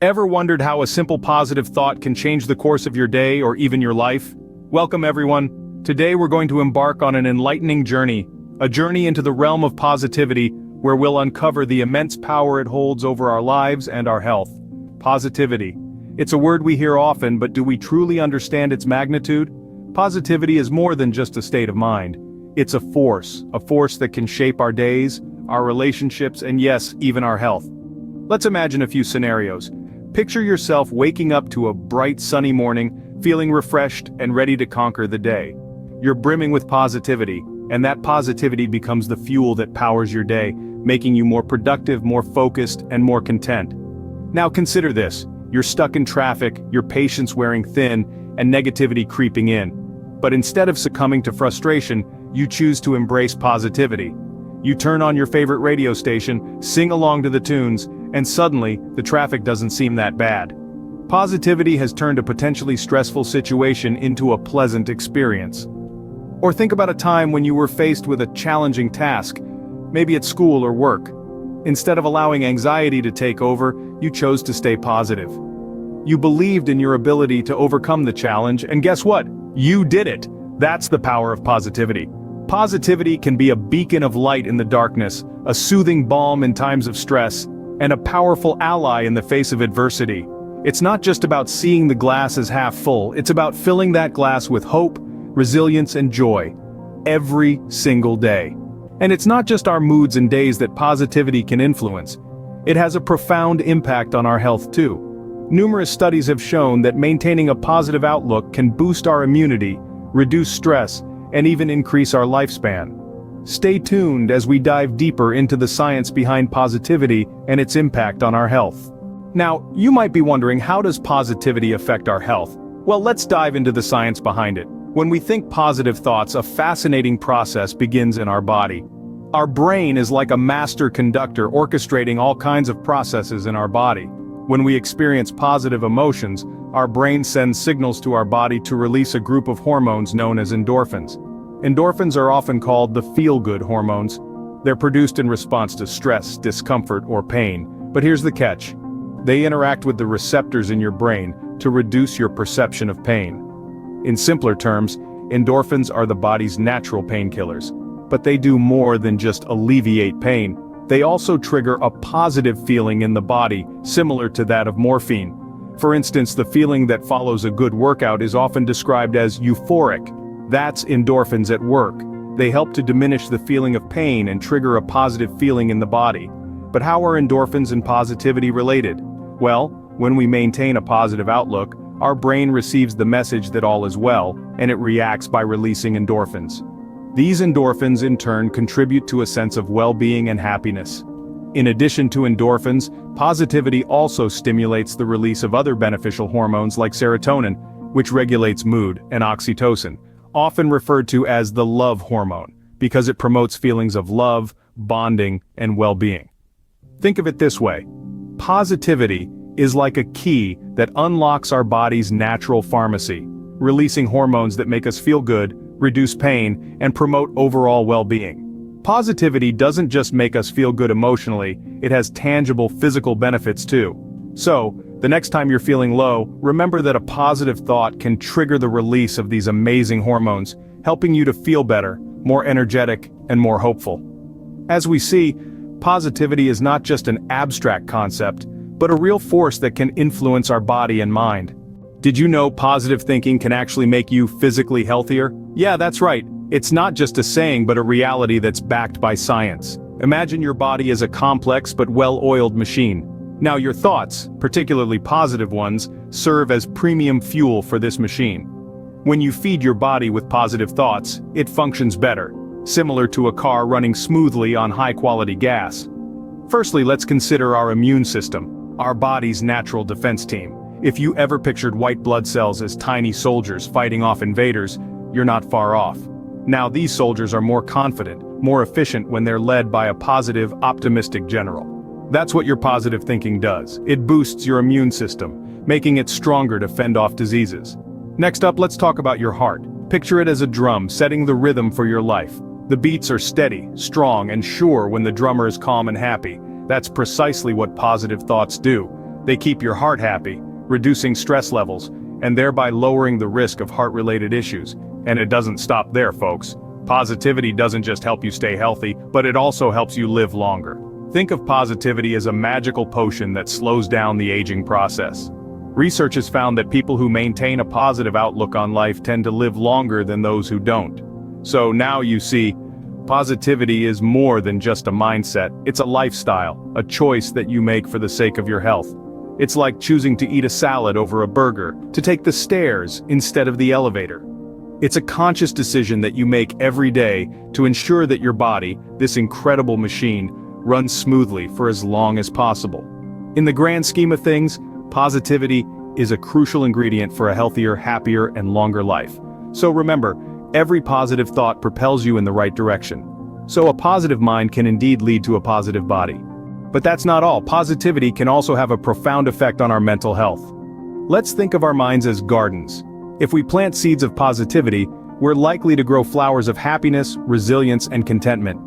Ever wondered how a simple positive thought can change the course of your day or even your life? Welcome everyone. Today we're going to embark on an enlightening journey, a journey into the realm of positivity where we'll uncover the immense power it holds over our lives and our health. Positivity. It's a word we hear often, but do we truly understand its magnitude? Positivity is more than just a state of mind. It's a force that can shape our days, our relationships, and yes, even our health. Let's imagine a few scenarios. Picture yourself waking up to a bright sunny morning, feeling refreshed and ready to conquer the day. You're brimming with positivity, and that positivity becomes the fuel that powers your day, making you more productive, more focused, and more content. Now consider this. You're stuck in traffic, your patience wearing thin, and negativity creeping in. But instead of succumbing to frustration, you choose to embrace positivity. You turn on your favorite radio station, sing along to the tunes, and suddenly, the traffic doesn't seem that bad. Positivity has turned a potentially stressful situation into a pleasant experience. Or think about a time when you were faced with a challenging task, maybe at school or work. Instead of allowing anxiety to take over, you chose to stay positive. You believed in your ability to overcome the challenge, and guess what? You did it. That's the power of positivity. Positivity can be a beacon of light in the darkness, a soothing balm in times of stress, and a powerful ally in the face of adversity. It's not just about seeing the glass as half full, it's about filling that glass with hope, resilience, and joy. Every single day. And it's not just our moods and days that positivity can influence. It has a profound impact on our health too. Numerous studies have shown that maintaining a positive outlook can boost our immunity, reduce stress, and even increase our lifespan. Stay tuned as we dive deeper into the science behind positivity and its impact on our health. Now, you might be wondering, how does positivity affect our health? Well, let's dive into the science behind it. When we think positive thoughts, a fascinating process begins in our body. Our brain is like a master conductor orchestrating all kinds of processes in our body. When we experience positive emotions, our brain sends signals to our body to release a group of hormones known as endorphins. Endorphins are often called the feel-good hormones. They're produced in response to stress, discomfort, or pain. But here's the catch. They interact with the receptors in your brain to reduce your perception of pain. In simpler terms, endorphins are the body's natural painkillers. But they do more than just alleviate pain. They also trigger a positive feeling in the body, similar to that of morphine. For instance, the feeling that follows a good workout is often described as euphoric. That's endorphins at work. They help to diminish the feeling of pain and trigger a positive feeling in the body. But how are endorphins and positivity related? Well, when we maintain a positive outlook, our brain receives the message that all is well, and it reacts by releasing endorphins. These endorphins in turn contribute to a sense of well-being and happiness. In addition to endorphins, positivity also stimulates the release of other beneficial hormones like serotonin, which regulates mood, and oxytocin, often referred to as the love hormone, because it promotes feelings of love, bonding, and well-being. Think of it this way. Positivity is like a key that unlocks our body's natural pharmacy, releasing hormones that make us feel good, reduce pain, and promote overall well-being. Positivity doesn't just make us feel good emotionally, it has tangible physical benefits too. So, the next time you're feeling low, remember that a positive thought can trigger the release of these amazing hormones, helping you to feel better, more energetic, and more hopeful. As we see, positivity is not just an abstract concept, but a real force that can influence our body and mind. Did you know positive thinking can actually make you physically healthier? Yeah, that's right. It's not just a saying but a reality that's backed by science. Imagine your body as a complex but well-oiled machine. Now your thoughts, particularly positive ones, serve as premium fuel for this machine. When you feed your body with positive thoughts, it functions better, similar to a car running smoothly on high-quality gas. Firstly, let's consider our immune system, our body's natural defense team. If you ever pictured white blood cells as tiny soldiers fighting off invaders, you're not far off. Now these soldiers are more confident, more efficient when they're led by a positive, optimistic general. That's what your positive thinking does. It boosts your immune system, making it stronger to fend off diseases. Next up, let's talk about your heart. Picture it as a drum setting the rhythm for your life. The beats are steady, strong, and sure when the drummer is calm and happy. That's precisely what positive thoughts do. They keep your heart happy, reducing stress levels, and thereby lowering the risk of heart-related issues. And it doesn't stop there, folks. Positivity doesn't just help you stay healthy, but it also helps you live longer. Think of positivity as a magical potion that slows down the aging process. Research has found that people who maintain a positive outlook on life tend to live longer than those who don't. So now you see, positivity is more than just a mindset, it's a lifestyle, a choice that you make for the sake of your health. It's like choosing to eat a salad over a burger, to take the stairs instead of the elevator. It's a conscious decision that you make every day to ensure that your body, this incredible machine, runs smoothly for as long as possible. In the grand scheme of things, positivity is a crucial ingredient for a healthier, happier, and longer life. So remember, every positive thought propels you in the right direction. So a positive mind can indeed lead to a positive body. But that's not all. Positivity can also have a profound effect on our mental health. Let's think of our minds as gardens. If we plant seeds of positivity, we're likely to grow flowers of happiness, resilience, and contentment.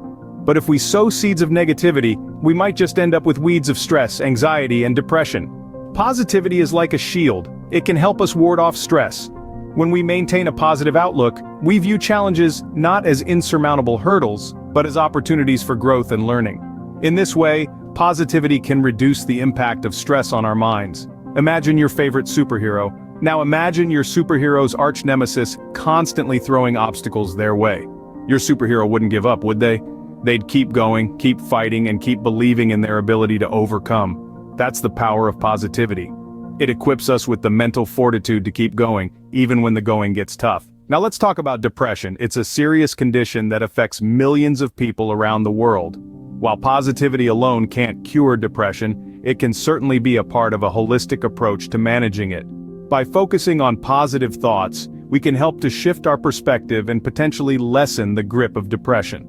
But if we sow seeds of negativity, we might just end up with weeds of stress, anxiety, and depression. Positivity is like a shield. It can help us ward off stress. When we maintain a positive outlook, we view challenges not as insurmountable hurdles, but as opportunities for growth and learning. In this way, positivity can reduce the impact of stress on our minds. Imagine your favorite superhero. Now imagine your superhero's arch nemesis constantly throwing obstacles their way. Your superhero wouldn't give up, would they? They'd keep going, keep fighting, and keep believing in their ability to overcome. That's the power of positivity. It equips us with the mental fortitude to keep going, even when the going gets tough. Now let's talk about depression. It's a serious condition that affects millions of people around the world. While positivity alone can't cure depression, it can certainly be a part of a holistic approach to managing it. By focusing on positive thoughts, we can help to shift our perspective and potentially lessen the grip of depression.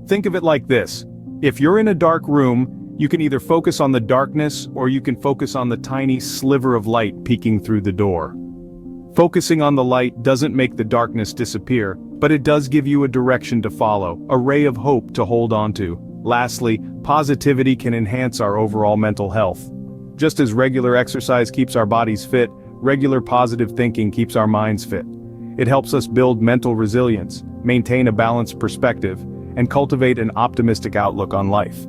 Think of it like this. If you're in a dark room, you can either focus on the darkness or you can focus on the tiny sliver of light peeking through the door. Focusing on the light doesn't make the darkness disappear, but it does give you a direction to follow, a ray of hope to hold on to. Lastly, positivity can enhance our overall mental health. Just as regular exercise keeps our bodies fit, regular positive thinking keeps our minds fit. It helps us build mental resilience, maintain a balanced perspective, and cultivate an optimistic outlook on life.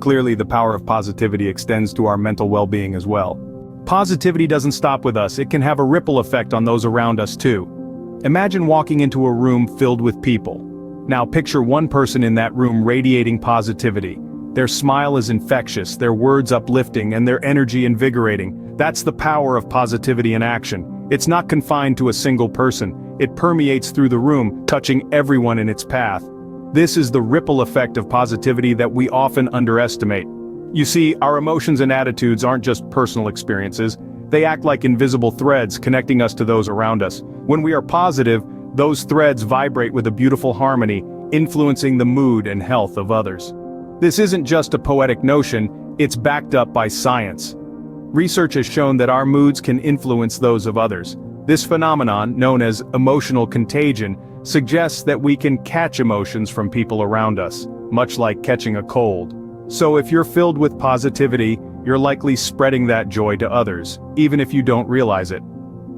Clearly, the power of positivity extends to our mental well-being as well. Positivity doesn't stop with us, it can have a ripple effect on those around us too. Imagine walking into a room filled with people. Now picture one person in that room radiating positivity. Their smile is infectious, their words uplifting, and their energy invigorating. That's the power of positivity in action. It's not confined to a single person. It permeates through the room, touching everyone in its path. This is the ripple effect of positivity that we often underestimate. You see, our emotions and attitudes aren't just personal experiences. They act like invisible threads connecting us to those around us. When we are positive, those threads vibrate with a beautiful harmony, influencing the mood and health of others. This isn't just a poetic notion, it's backed up by science. Research has shown that our moods can influence those of others. This phenomenon, known as emotional contagion, suggests that we can catch emotions from people around us, much like catching a cold. So if you're filled with positivity, you're likely spreading that joy to others, even if you don't realize it.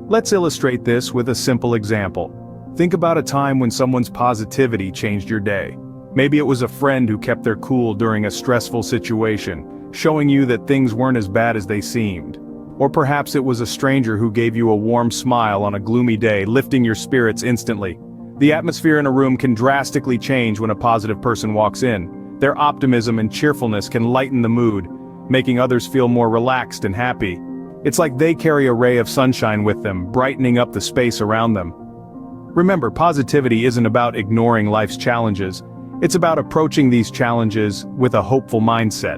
Let's illustrate this with a simple example. Think about a time when someone's positivity changed your day. Maybe it was a friend who kept their cool during a stressful situation, showing you that things weren't as bad as they seemed. Or perhaps it was a stranger who gave you a warm smile on a gloomy day, lifting your spirits instantly. The atmosphere in a room can drastically change when a positive person walks in. Their optimism and cheerfulness can lighten the mood, making others feel more relaxed and happy. It's like they carry a ray of sunshine with them, brightening up the space around them. Remember, positivity isn't about ignoring life's challenges. It's about approaching these challenges with a hopeful mindset.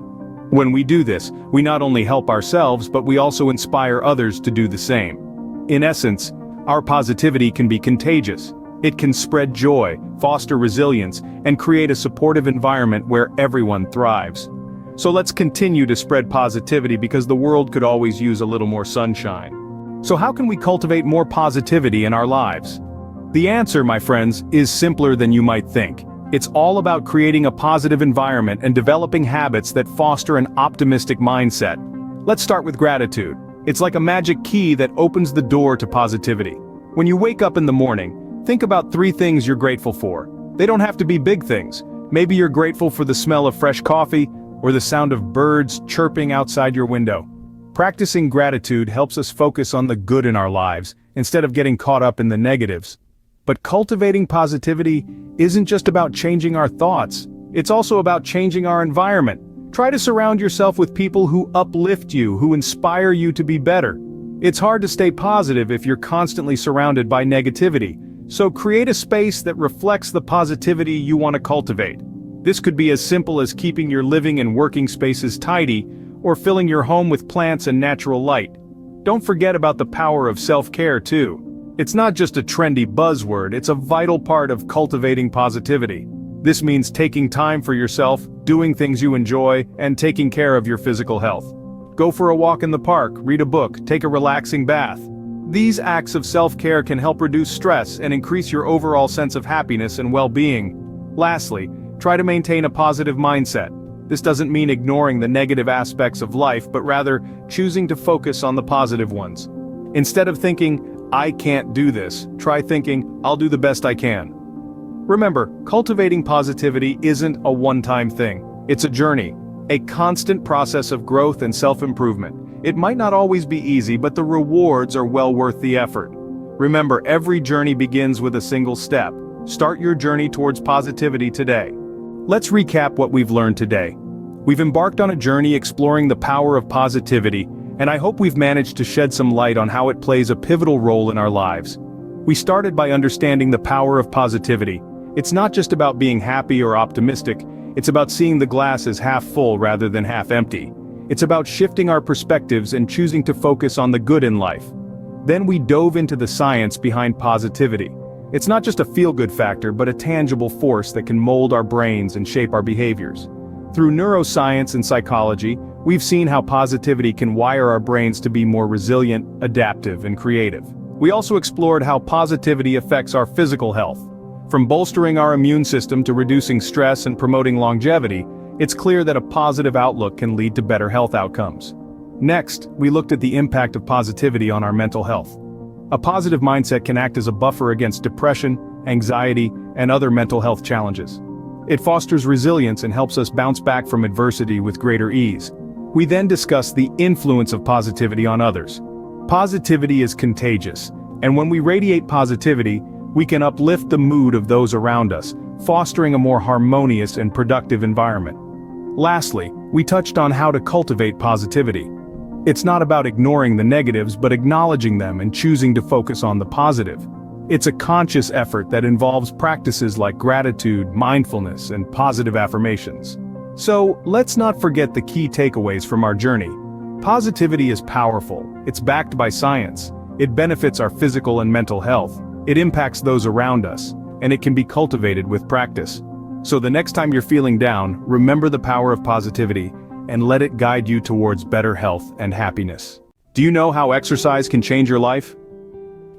When we do this, we not only help ourselves, but we also inspire others to do the same. In essence, our positivity can be contagious. It can spread joy, foster resilience, and create a supportive environment where everyone thrives. So let's continue to spread positivity because the world could always use a little more sunshine. So how can we cultivate more positivity in our lives? The answer, my friends, is simpler than you might think. It's all about creating a positive environment and developing habits that foster an optimistic mindset. Let's start with gratitude. It's like a magic key that opens the door to positivity. When you wake up in the morning, think about 3 things you're grateful for. They don't have to be big things. Maybe you're grateful for the smell of fresh coffee, or the sound of birds chirping outside your window. Practicing gratitude helps us focus on the good in our lives, instead of getting caught up in the negatives. But cultivating positivity isn't just about changing our thoughts, it's also about changing our environment. Try to surround yourself with people who uplift you, who inspire you to be better. It's hard to stay positive if you're constantly surrounded by negativity, so create a space that reflects the positivity you want to cultivate. This could be as simple as keeping your living and working spaces tidy, or filling your home with plants and natural light. Don't forget about the power of self-care too. It's not just a trendy buzzword, it's a vital part of cultivating positivity. This means taking time for yourself, doing things you enjoy, and taking care of your physical health. Go for a walk in the park, read a book, take a relaxing bath. These acts of self-care can help reduce stress and increase your overall sense of happiness and well-being. Lastly, try to maintain a positive mindset. This doesn't mean ignoring the negative aspects of life, but rather choosing to focus on the positive ones. Instead of thinking, "I can't do this," try thinking, "I'll do the best I can." Remember, cultivating positivity isn't a one-time thing. It's a journey, a constant process of growth and self-improvement. It might not always be easy, but the rewards are well worth the effort. Remember, every journey begins with a single step. Start your journey towards positivity today. Let's recap what we've learned today. We've embarked on a journey exploring the power of positivity, and I hope we've managed to shed some light on how it plays a pivotal role in our lives. We started by understanding the power of positivity. It's not just about being happy or optimistic, it's about seeing the glass as half full rather than half empty. It's about shifting our perspectives and choosing to focus on the good in life. Then we dove into the science behind positivity. It's not just a feel-good factor, but a tangible force that can mold our brains and shape our behaviors. Through neuroscience and psychology, we've seen how positivity can wire our brains to be more resilient, adaptive, and creative. We also explored how positivity affects our physical health. From bolstering our immune system to reducing stress and promoting longevity, it's clear that a positive outlook can lead to better health outcomes. Next, we looked at the impact of positivity on our mental health. A positive mindset can act as a buffer against depression, anxiety, and other mental health challenges. It fosters resilience and helps us bounce back from adversity with greater ease. We then discussed the influence of positivity on others. Positivity is contagious, and when we radiate positivity, we can uplift the mood of those around us, fostering a more harmonious and productive environment. Lastly, we touched on how to cultivate positivity. It's not about ignoring the negatives, but acknowledging them and choosing to focus on the positive. It's a conscious effort that involves practices like gratitude, mindfulness, and positive affirmations. So, let's not forget the key takeaways from our journey. Positivity is powerful, it's backed by science, it benefits our physical and mental health, it impacts those around us, and it can be cultivated with practice. So the next time you're feeling down, remember the power of positivity, and let it guide you towards better health and happiness. Do you know how exercise can change your life?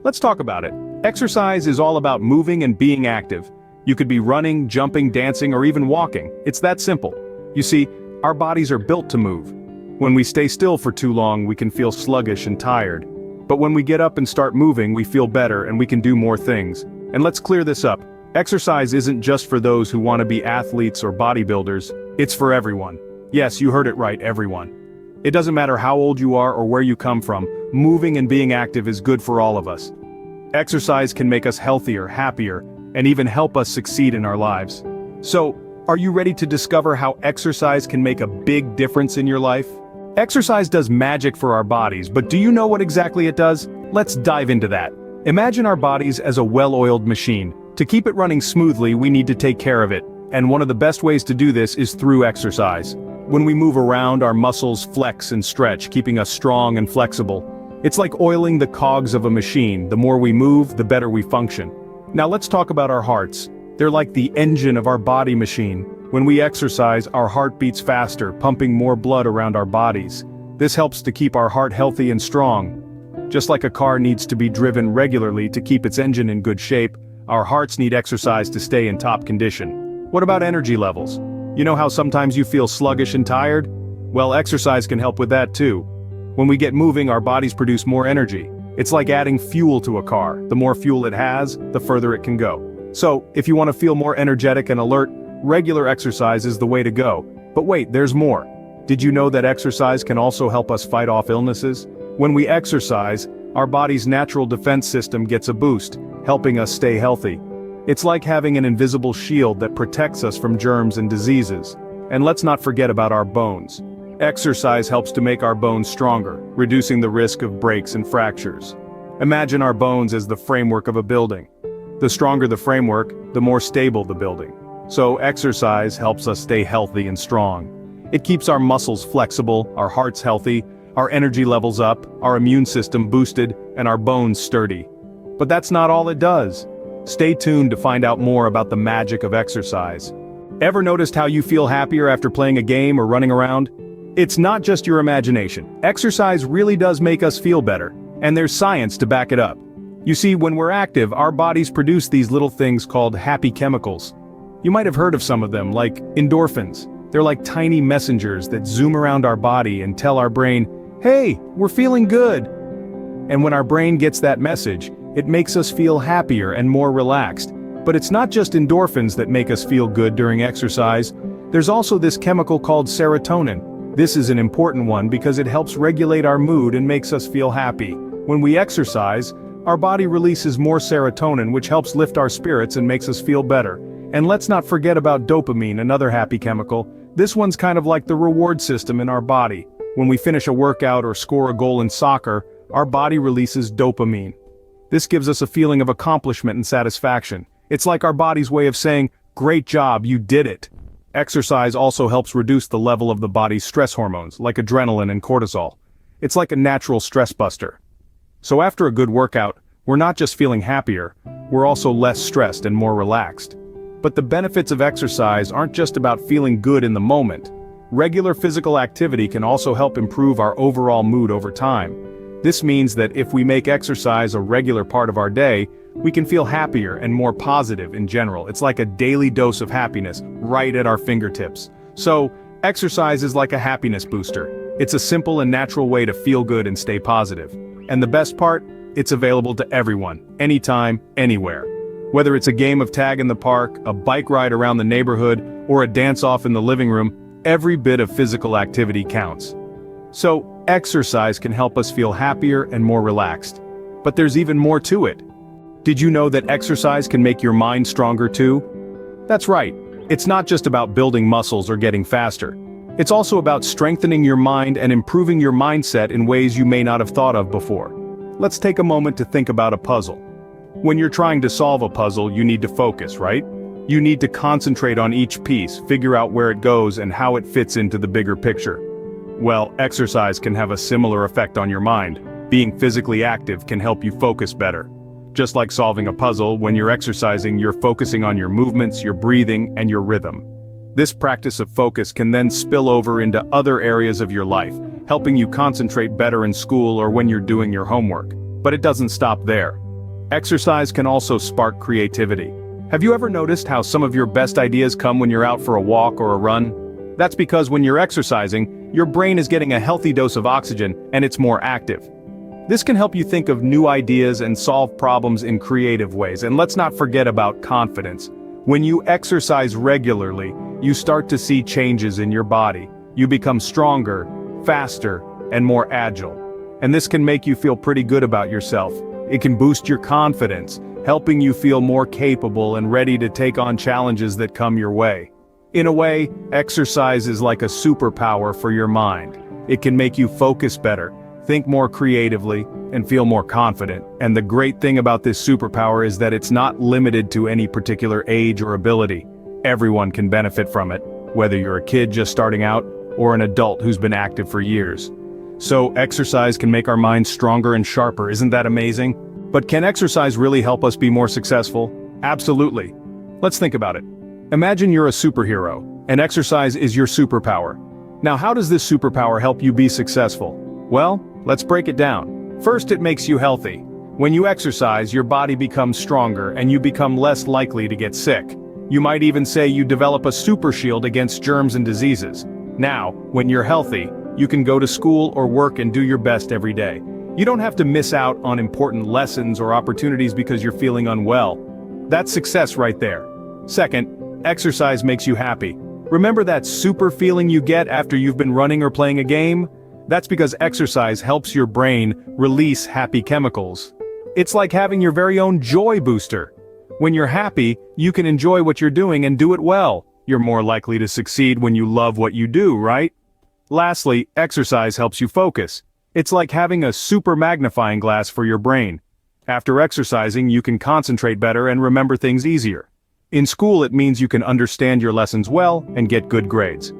Let's talk about it. Exercise is all about moving and being active. You could be running, jumping, dancing, or even walking. It's that simple. You see, our bodies are built to move. When we stay still for too long, we can feel sluggish and tired. But when we get up and start moving, we feel better and we can do more things. And let's clear this up. Exercise isn't just for those who want to be athletes or bodybuilders, it's for everyone. Yes, you heard it right, everyone. It doesn't matter how old you are or where you come from, moving and being active is good for all of us. Exercise can make us healthier, happier, and even help us succeed in our lives. So, are you ready to discover how exercise can make a big difference in your life? Exercise does magic for our bodies, but do you know what exactly it does? Let's dive into that. Imagine our bodies as a well-oiled machine. To keep it running smoothly, we need to take care of it, and one of the best ways to do this is through exercise. When we move around, our muscles flex and stretch, keeping us strong and flexible. It's like oiling the cogs of a machine. The more we move, the better we function. Now let's talk about our hearts. They're like the engine of our body machine. When we exercise, our heart beats faster, pumping more blood around our bodies. This helps to keep our heart healthy and strong. Just like a car needs to be driven regularly to keep its engine in good shape, our hearts need exercise to stay in top condition. What about energy levels? You know how sometimes you feel sluggish and tired? Well, exercise can help with that too. When we get moving, our bodies produce more energy. It's like adding fuel to a car. The more fuel it has, the further it can go. So, if you want to feel more energetic and alert, regular exercise is the way to go. But wait, there's more. Did you know that exercise can also help us fight off illnesses? When we exercise, our body's natural defense system gets a boost, helping us stay healthy. It's like having an invisible shield that protects us from germs and diseases. And let's not forget about our bones. Exercise helps to make our bones stronger, reducing the risk of breaks and fractures. Imagine our bones as the framework of a building. The stronger the framework, the more stable the building. So exercise helps us stay healthy and strong. It keeps our muscles flexible, our hearts healthy, our energy levels up, our immune system boosted, and our bones sturdy. But that's not all it does. Stay tuned to find out more about the magic of exercise. Ever noticed how you feel happier after playing a game or running around? It's not just your imagination. Exercise really does make us feel better, and there's science to back it up. You see, when we're active, our bodies produce these little things called happy chemicals. You might have heard of some of them, like endorphins. They're like tiny messengers that zoom around our body and tell our brain, "Hey, we're feeling good." And when our brain gets that message, it makes us feel happier and more relaxed. But it's not just endorphins that make us feel good during exercise. There's also this chemical called serotonin. This is an important one because it helps regulate our mood and makes us feel happy. When we exercise, our body releases more serotonin, which helps lift our spirits and makes us feel better. And let's not forget about dopamine, another happy chemical. This one's kind of like the reward system in our body. When we finish a workout or score a goal in soccer, our body releases dopamine. This gives us a feeling of accomplishment and satisfaction. It's like our body's way of saying, "Great job, you did it." Exercise also helps reduce the level of the body's stress hormones, like adrenaline and cortisol. It's like a natural stress buster. So after a good workout, we're not just feeling happier, we're also less stressed and more relaxed. But the benefits of exercise aren't just about feeling good in the moment. Regular physical activity can also help improve our overall mood over time. This means that if we make exercise a regular part of our day, we can feel happier and more positive in general. It's like a daily dose of happiness, right at our fingertips. So, exercise is like a happiness booster. It's a simple and natural way to feel good and stay positive. And the best part? It's available to everyone, anytime, anywhere. Whether it's a game of tag in the park, a bike ride around the neighborhood, or a dance-off in the living room, every bit of physical activity counts. So, exercise can help us feel happier and more relaxed. But there's even more to it. Did you know that exercise can make your mind stronger too? That's right. It's not just about building muscles or getting faster. It's also about strengthening your mind and improving your mindset in ways you may not have thought of before. Let's take a moment to think about a puzzle. When you're trying to solve a puzzle, you need to focus, right? You need to concentrate on each piece, figure out where it goes and how it fits into the bigger picture. Well, exercise can have a similar effect on your mind. Being physically active can help you focus better. Just like solving a puzzle, when you're exercising, you're focusing on your movements, your breathing, and your rhythm. This practice of focus can then spill over into other areas of your life, helping you concentrate better in school or when you're doing your homework. But it doesn't stop there. Exercise can also spark creativity. Have you ever noticed how some of your best ideas come when you're out for a walk or a run? That's because when you're exercising, your brain is getting a healthy dose of oxygen and it's more active. This can help you think of new ideas and solve problems in creative ways. And let's not forget about confidence. When you exercise regularly, you start to see changes in your body. You become stronger, faster, and more agile. And this can make you feel pretty good about yourself. It can boost your confidence, helping you feel more capable and ready to take on challenges that come your way. In a way, exercise is like a superpower for your mind. It can make you focus better, think more creatively, and feel more confident. And the great thing about this superpower is that it's not limited to any particular age or ability. Everyone can benefit from it, whether you're a kid just starting out or an adult who's been active for years. So exercise can make our minds stronger and sharper, isn't that amazing? But can exercise really help us be more successful? Absolutely. Let's think about it. Imagine you're a superhero, and exercise is your superpower. Now how does this superpower help you be successful? Well, let's break it down. First, it makes you healthy. When you exercise, your body becomes stronger and you become less likely to get sick. You might even say you develop a super shield against germs and diseases. Now, when you're healthy, You can go to school or work and do your best every day. You don't have to miss out on important lessons or opportunities because you're feeling unwell. That's success right there. Second, exercise makes you happy. Remember that super feeling you get after you've been running or playing a game? That's because exercise helps your brain release happy chemicals. It's like having your very own joy booster. When you're happy, you can enjoy what you're doing and do it well. You're more likely to succeed when you love what you do, right? Lastly, exercise helps you focus. It's like having a super magnifying glass for your brain. After exercising, you can concentrate better and remember things easier. In school, it means you can understand your lessons well and get good grades.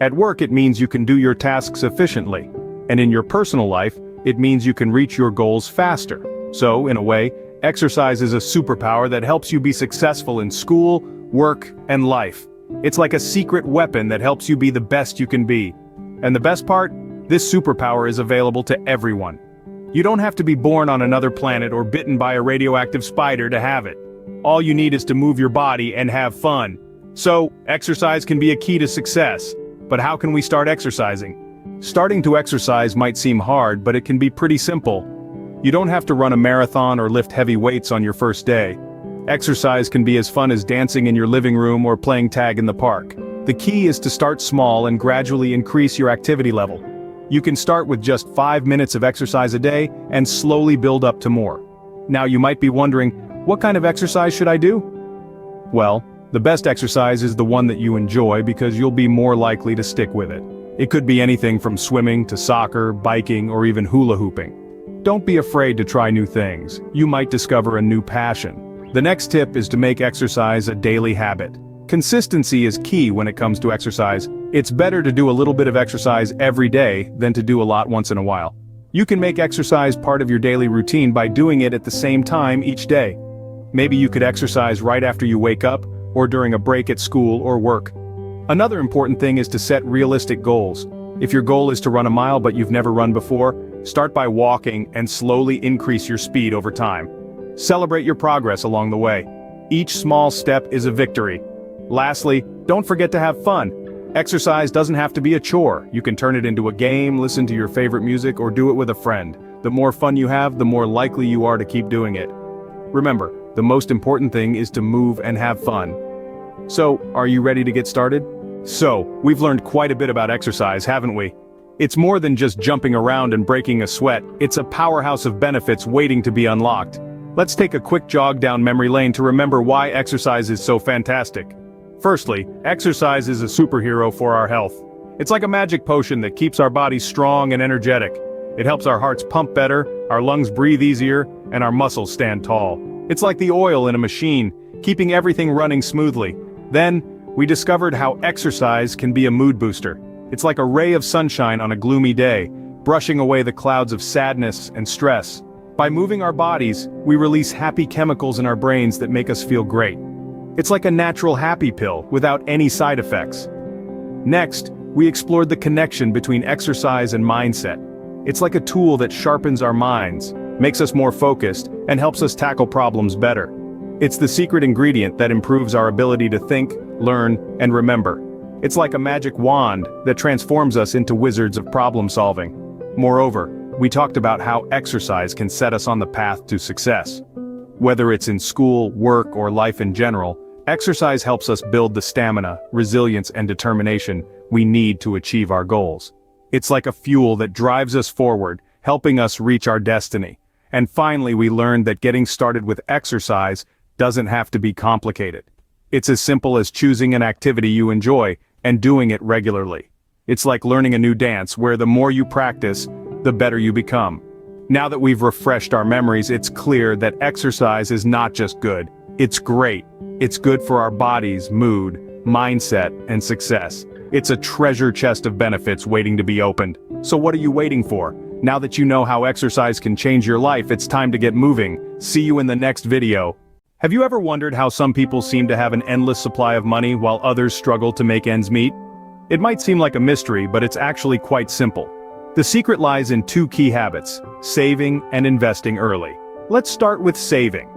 At work, it means you can do your tasks efficiently. And in your personal life, it means you can reach your goals faster. So, in a way, exercise is a superpower that helps you be successful in school, work, and life. It's like a secret weapon that helps you be the best you can be. And the best part? This superpower is available to everyone. You don't have to be born on another planet or bitten by a radioactive spider to have it. All you need is to move your body and have fun. So, exercise can be a key to success. But how can we start exercising? Starting to exercise might seem hard, but it can be pretty simple. You don't have to run a marathon or lift heavy weights on your first day. Exercise can be as fun as dancing in your living room or playing tag in the park. The key is to start small and gradually increase your activity level. You can start with just 5 minutes of exercise a day and slowly build up to more. Now you might be wondering, what kind of exercise should I do? Well, the best exercise is the one that you enjoy because you'll be more likely to stick with it. It could be anything from swimming to soccer, biking, or even hula hooping. Don't be afraid to try new things. You might discover a new passion. The next tip is to make exercise a daily habit. Consistency is key when it comes to exercise. It's better to do a little bit of exercise every day than to do a lot once in a while. You can make exercise part of your daily routine by doing it at the same time each day. Maybe you could exercise right after you wake up, or during a break at school or work. Another important thing is to set realistic goals. If your goal is to run a mile but you've never run before, start by walking and slowly increase your speed over time. Celebrate your progress along the way. Each small step is a victory. Lastly, don't forget to have fun. Exercise doesn't have to be a chore. You can turn it into a game, listen to your favorite music, or do it with a friend. The more fun you have, the more likely you are to keep doing it. Remember, the most important thing is to move and have fun. So, are you ready to get started? So, we've learned quite a bit about exercise, haven't we? It's more than just jumping around and breaking a sweat. It's a powerhouse of benefits waiting to be unlocked. Let's take a quick jog down memory lane to remember why exercise is so fantastic. Firstly, exercise is a superhero for our health. It's like a magic potion that keeps our bodies strong and energetic. It helps our hearts pump better, our lungs breathe easier, and our muscles stand tall. It's like the oil in a machine, keeping everything running smoothly. Then, we discovered how exercise can be a mood booster. It's like a ray of sunshine on a gloomy day, brushing away the clouds of sadness and stress. By moving our bodies, we release happy chemicals in our brains that make us feel great. It's like a natural happy pill, without any side effects. Next, we explored the connection between exercise and mindset. It's like a tool that sharpens our minds, makes us more focused, and helps us tackle problems better. It's the secret ingredient that improves our ability to think, learn, and remember. It's like a magic wand that transforms us into wizards of problem solving. Moreover, we talked about how exercise can set us on the path to success. Whether it's in school, work, or life in general, exercise helps us build the stamina, resilience, and determination we need to achieve our goals. It's like a fuel that drives us forward, helping us reach our destiny. And finally, we learned that getting started with exercise doesn't have to be complicated. It's as simple as choosing an activity you enjoy and doing it regularly. It's like learning a new dance where the more you practice, the better you become. Now that we've refreshed our memories, it's clear that exercise is not just good, it's great. It's good for our bodies, mood, mindset, and success. It's a treasure chest of benefits waiting to be opened. So what are you waiting for? Now that you know how exercise can change your life, it's time to get moving. See you in the next video. Have you ever wondered how some people seem to have an endless supply of money while others struggle to make ends meet? It might seem like a mystery, but it's actually quite simple. The secret lies in two key habits: saving and investing early. Let's start with saving.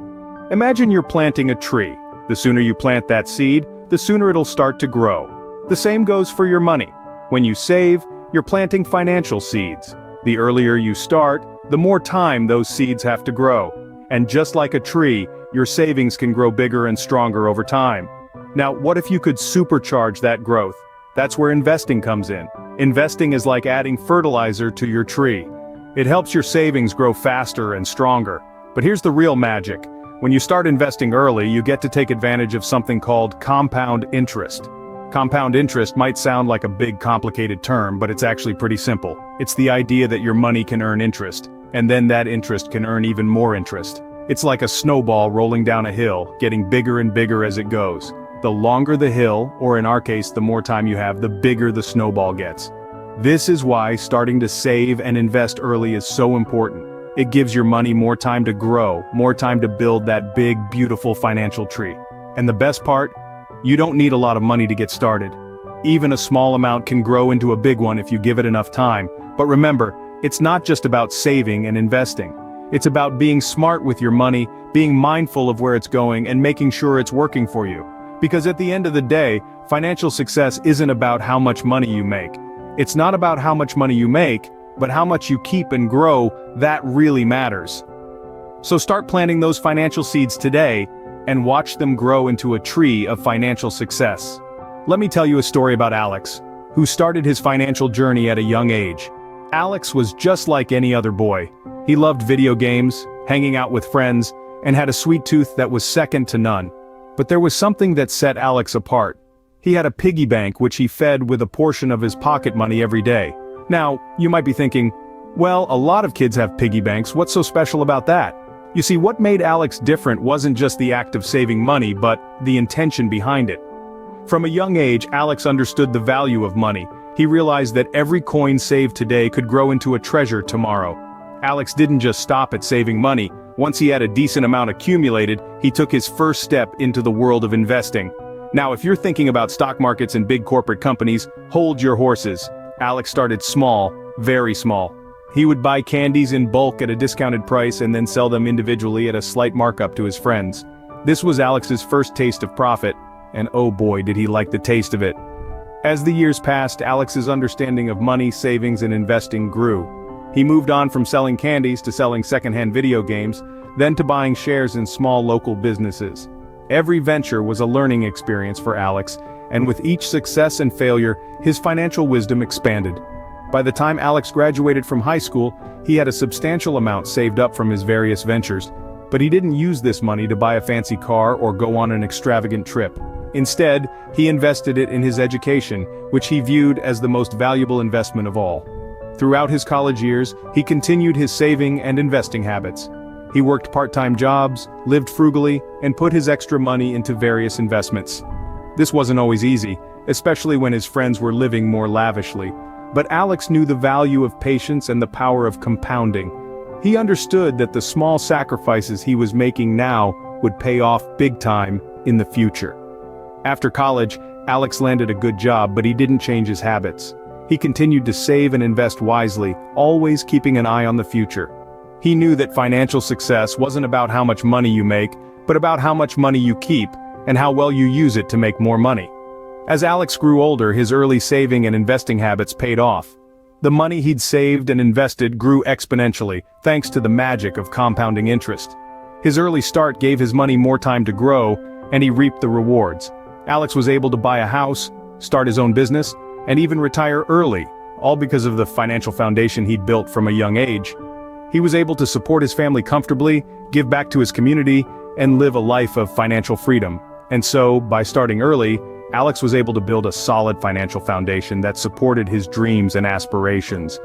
Imagine you're planting a tree. The sooner you plant that seed, the sooner it'll start to grow. The same goes for your money. When you save, You're planting financial seeds. The earlier you start, the more time those seeds have to grow. And just like a tree, your savings can grow bigger and stronger over time. Now, what if you could supercharge that growth? That's where investing comes in. Investing is like adding fertilizer to your tree. It helps your savings grow faster and stronger. But here's the real magic. When you start investing early, you get to take advantage of something called compound interest. Compound interest might sound like a big complicated term, but it's actually pretty simple. It's the idea that your money can earn interest, and then that interest can earn even more interest. It's like a snowball rolling down a hill, getting bigger and bigger as it goes. The longer the hill, or in our case the more time you have, the bigger the snowball gets. This is why starting to save and invest early is so important. It gives your money more time to grow, more time to build that big, beautiful financial tree. And the best part? You don't need a lot of money to get started. Even a small amount can grow into a big one if you give it enough time. But remember, it's not just about saving and investing. It's about being smart with your money, being mindful of where it's going, and making sure it's working for you. Because at the end of the day, financial success isn't about how much money you make. It's not about how much money you make, but how much you keep and grow. That really matters. So start planting those financial seeds today, and watch them grow into a tree of financial success. Let me tell you a story about Alex, who started his financial journey at a young age. Alex was just like any other boy. He loved video games, hanging out with friends, and had a sweet tooth that was second to none. But there was something that set Alex apart. He had a piggy bank which he fed with a portion of his pocket money every day. Now, you might be thinking, well, a lot of kids have piggy banks, what's so special about that? You see, what made Alex different wasn't just the act of saving money, but the intention behind it. From a young age, Alex understood the value of money. He realized that every coin saved today could grow into a treasure tomorrow. Alex didn't just stop at saving money. Once he had a decent amount accumulated, he took his first step into the world of investing. Now, if you're thinking about stock markets and big corporate companies, hold your horses. Alex started small, very small. He would buy candies in bulk at a discounted price and then sell them individually at a slight markup to his friends. This was Alex's first taste of profit, and oh boy did he like the taste of it. As the years passed, Alex's understanding of money, savings, and investing grew. He moved on from selling candies to selling secondhand video games, then to buying shares in small local businesses. Every venture was a learning experience for Alex, and with each success and failure, his financial wisdom expanded. By the time Alex graduated from high school, he had a substantial amount saved up from his various ventures, but he didn't use this money to buy a fancy car or go on an extravagant trip. Instead, he invested it in his education, which he viewed as the most valuable investment of all. Throughout his college years, he continued his saving and investing habits. He worked part-time jobs, lived frugally, and put his extra money into various investments. This wasn't always easy, especially when his friends were living more lavishly. But Alex knew the value of patience and the power of compounding. He understood that the small sacrifices he was making now would pay off big time in the future. After college, Alex landed a good job, but he didn't change his habits. He continued to save and invest wisely, always keeping an eye on the future. He knew that financial success wasn't about how much money you make, but about how much money you keep, and how well you use it to make more money. As Alex grew older, his early saving and investing habits paid off. The money he'd saved and invested grew exponentially, thanks to the magic of compounding interest. His early start gave his money more time to grow, and he reaped the rewards. Alex was able to buy a house, start his own business, and even retire early, all because of the financial foundation he'd built from a young age. He was able to support his family comfortably, give back to his community, and live a life of financial freedom. And so, by starting early, Alex was able to build a solid financial foundation that supported his dreams and aspirations.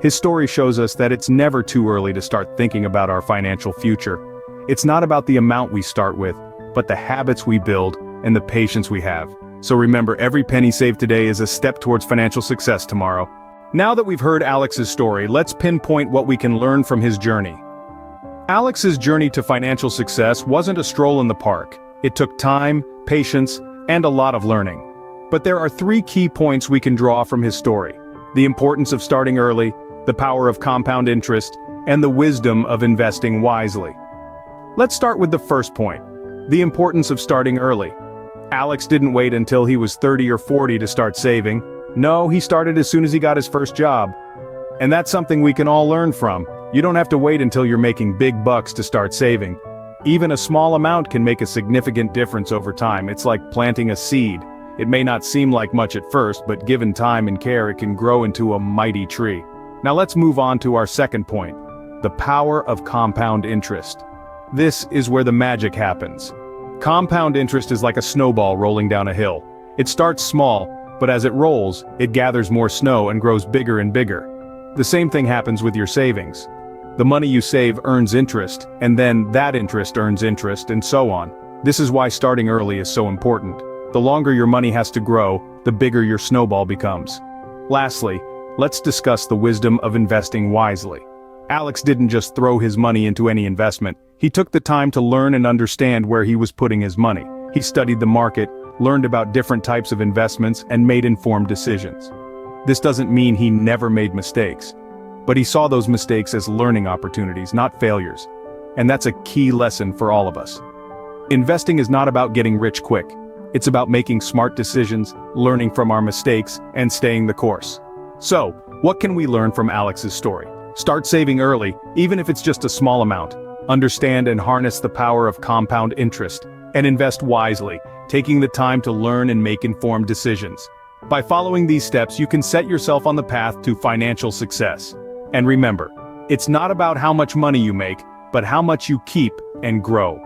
His story shows us that it's never too early to start thinking about our financial future. It's not about the amount we start with, but the habits we build and the patience we have. So remember, every penny saved today is a step towards financial success tomorrow. Now that we've heard Alex's story, let's pinpoint what we can learn from his journey. Alex's journey to financial success wasn't a stroll in the park. It took time, patience, and a lot of learning. But there are 3 key points we can draw from his story: the importance of starting early, the power of compound interest, and the wisdom of investing wisely. Let's start with the first point: the importance of starting early. Alex didn't wait until he was 30 or 40 to start saving. No, he started as soon as he got his first job. And that's something we can all learn from. You don't have to wait until you're making big bucks to start saving. Even a small amount can make a significant difference over time. It's like planting a seed. It may not seem like much at first, but given time and care, it can grow into a mighty tree. Now let's move on to our second point, the power of compound interest. This is where the magic happens. Compound interest is like a snowball rolling down a hill. It starts small, but as it rolls, it gathers more snow and grows bigger and bigger. The same thing happens with your savings. The money you save earns interest, and then that interest earns interest, and so on. This is why starting early is so important. The longer your money has to grow, the bigger your snowball becomes. Lastly, let's discuss the wisdom of investing wisely. Alex didn't just throw his money into any investment. He took the time to learn and understand where he was putting his money. He studied the market, learned about different types of investments, and made informed decisions. This doesn't mean he never made mistakes, but he saw those mistakes as learning opportunities, not failures. And that's a key lesson for all of us. Investing is not about getting rich quick. It's about making smart decisions, learning from our mistakes, and staying the course. So, what can we learn from Alex's story? Start saving early, even if it's just a small amount. Understand and harness the power of compound interest, and invest wisely, taking the time to learn and make informed decisions. By following these steps, you can set yourself on the path to financial success. And remember, it's not about how much money you make, but how much you keep and grow.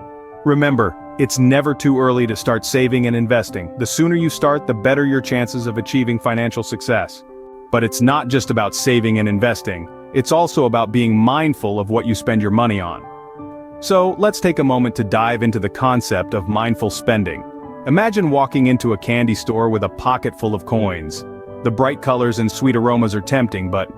Remember, it's never too early to start saving and investing. The sooner you start, the better your chances of achieving financial success. But it's not just about saving and investing. It's also about being mindful of what you spend your money on. So, let's take a moment to dive into the concept of mindful spending. Imagine walking into a candy store with a pocket full of coins. The bright colors and sweet aromas are tempting, but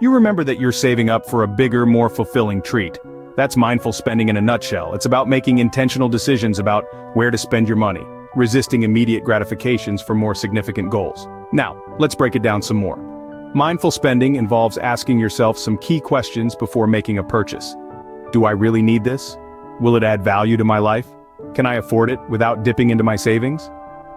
you remember that you're saving up for a bigger, more fulfilling treat. That's mindful spending in a nutshell. It's about making intentional decisions about where to spend your money, resisting immediate gratifications for more significant goals. Now, let's break it down some more. Mindful spending involves asking yourself some key questions before making a purchase. Do I really need this? Will it add value to my life? Can I afford it without dipping into my savings?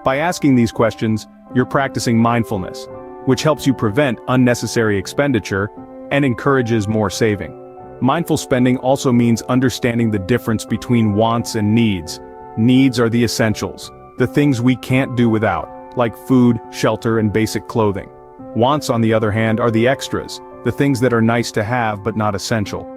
By asking these questions, you're practicing mindfulness, which helps you prevent unnecessary expenditure and encourages more saving. Mindful spending also means understanding the difference between wants and needs. Needs are the essentials, the things we can't do without, like food, shelter, and basic clothing. Wants, on the other hand, are the extras, the things that are nice to have but not essential.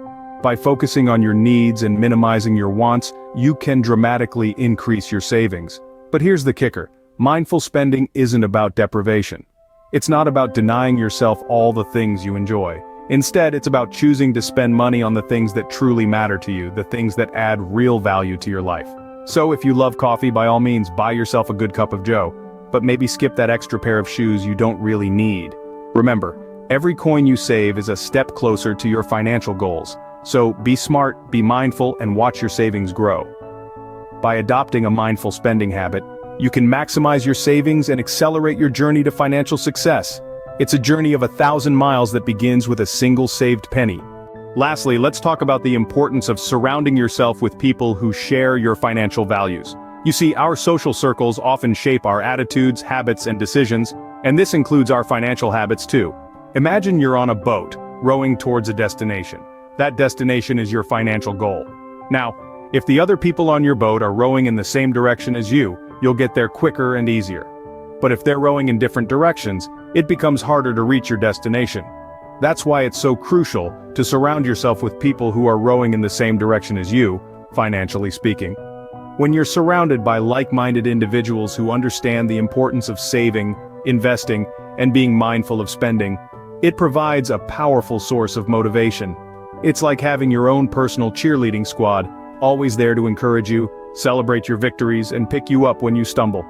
By focusing on your needs and minimizing your wants, you can dramatically increase your savings. But here's the kicker: mindful spending isn't about deprivation. It's not about denying yourself all the things you enjoy. Instead, it's about choosing to spend money on the things that truly matter to you, the things that add real value to your life. So if you love coffee, by all means, buy yourself a good cup of joe, but maybe skip that extra pair of shoes you don't really need. Remember, every coin you save is a step closer to your financial goals. So be smart, be mindful, and watch your savings grow. By adopting a mindful spending habit, you can maximize your savings and accelerate your journey to financial success. It's a journey of 1,000 miles that begins with a single saved penny. Lastly, let's talk about the importance of surrounding yourself with people who share your financial values. You see, our social circles often shape our attitudes, habits, and decisions, and this includes our financial habits too. Imagine you're on a boat, rowing towards a destination. That destination is your financial goal. Now, if the other people on your boat are rowing in the same direction as you, you'll get there quicker and easier. But if they're rowing in different directions, it becomes harder to reach your destination. That's why it's so crucial to surround yourself with people who are rowing in the same direction as you, financially speaking. When you're surrounded by like-minded individuals who understand the importance of saving, investing, and being mindful of spending, it provides a powerful source of motivation. It's like having your own personal cheerleading squad, always there to encourage you, celebrate your victories, and pick you up when you stumble.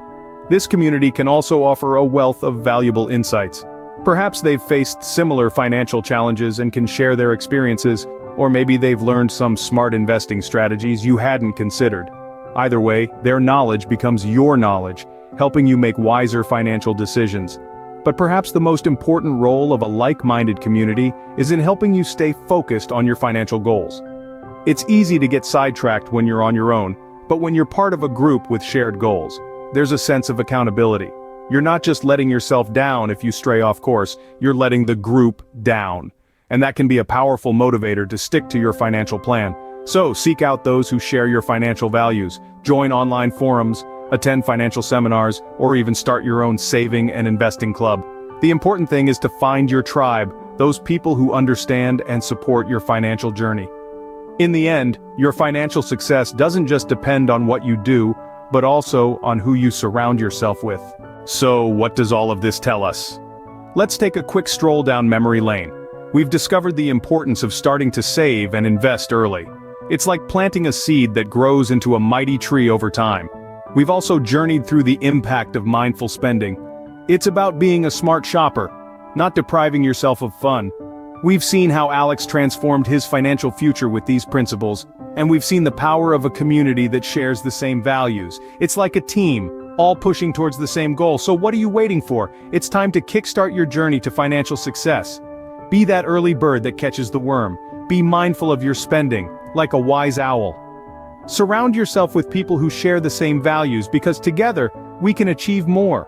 This community can also offer a wealth of valuable insights. Perhaps they've faced similar financial challenges and can share their experiences, or maybe they've learned some smart investing strategies you hadn't considered. Either way, their knowledge becomes your knowledge, helping you make wiser financial decisions. But perhaps the most important role of a like-minded community is in helping you stay focused on your financial goals. It's easy to get sidetracked when you're on your own, but when you're part of a group with shared goals, there's a sense of accountability. You're not just letting yourself down if you stray off course, you're letting the group down. And that can be a powerful motivator to stick to your financial plan. So, seek out those who share your financial values, join online forums, attend financial seminars, or even start your own saving and investing club. The important thing is to find your tribe, those people who understand and support your financial journey. In the end, your financial success doesn't just depend on what you do, but also on who you surround yourself with. So, what does all of this tell us? Let's take a quick stroll down memory lane. We've discovered the importance of starting to save and invest early. It's like planting a seed that grows into a mighty tree over time. We've also journeyed through the impact of mindful spending. It's about being a smart shopper, not depriving yourself of fun. We've seen how Alex transformed his financial future with these principles, and we've seen the power of a community that shares the same values. It's like a team, all pushing towards the same goal. So what are you waiting for? It's time to kickstart your journey to financial success. Be that early bird that catches the worm. Be mindful of your spending, like a wise owl. Surround yourself with people who share the same values, because together, we can achieve more.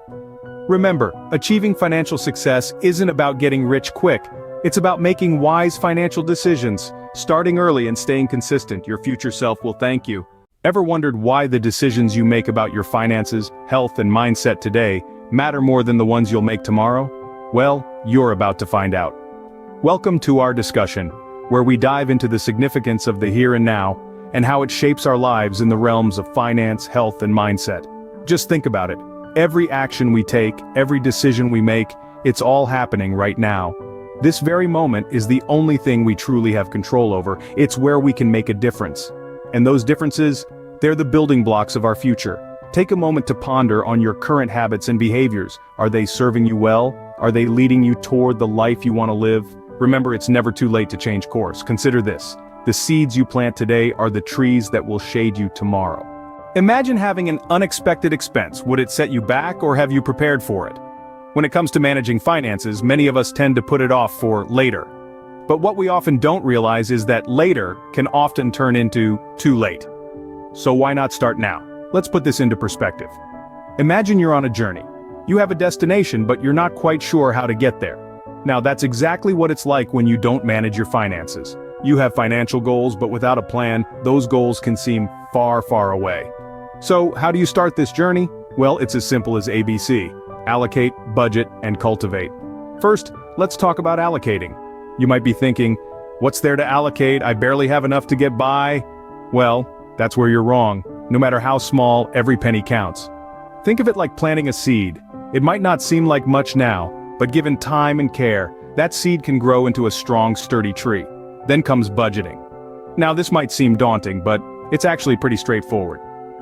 Remember, achieving financial success isn't about getting rich quick. It's about making wise financial decisions, starting early and staying consistent. Your future self will thank you. Ever wondered why the decisions you make about your finances, health, and mindset today matter more than the ones you'll make tomorrow? Well, you're about to find out. Welcome to our discussion, where we dive into the significance of the here and now, and how it shapes our lives in the realms of finance, health, and mindset. Just think about it. Every action we take, every decision we make, it's all happening right now. This very moment is the only thing we truly have control over. It's where we can make a difference. And those differences, they're the building blocks of our future. Take a moment to ponder on your current habits and behaviors. Are they serving you well? Are they leading you toward the life you want to live? Remember, it's never too late to change course. Consider this. The seeds you plant today are the trees that will shade you tomorrow. Imagine having an unexpected expense. Would it set you back, or have you prepared for it? When it comes to managing finances, many of us tend to put it off for later. But what we often don't realize is that later can often turn into too late. So why not start now? Let's put this into perspective. Imagine you're on a journey. You have a destination, but you're not quite sure how to get there. Now, that's exactly what it's like when you don't manage your finances. You have financial goals, but without a plan, those goals can seem far, far away. So, how do you start this journey? Well, it's as simple as ABC. Allocate, budget, and cultivate. First, let's talk about allocating. You might be thinking, what's there to allocate? I barely have enough to get by. Well, that's where you're wrong. No matter how small, every penny counts. Think of it like planting a seed. It might not seem like much now, but given time and care, that seed can grow into a strong, sturdy tree. Then comes budgeting. Now, this might seem daunting, but it's actually pretty straightforward.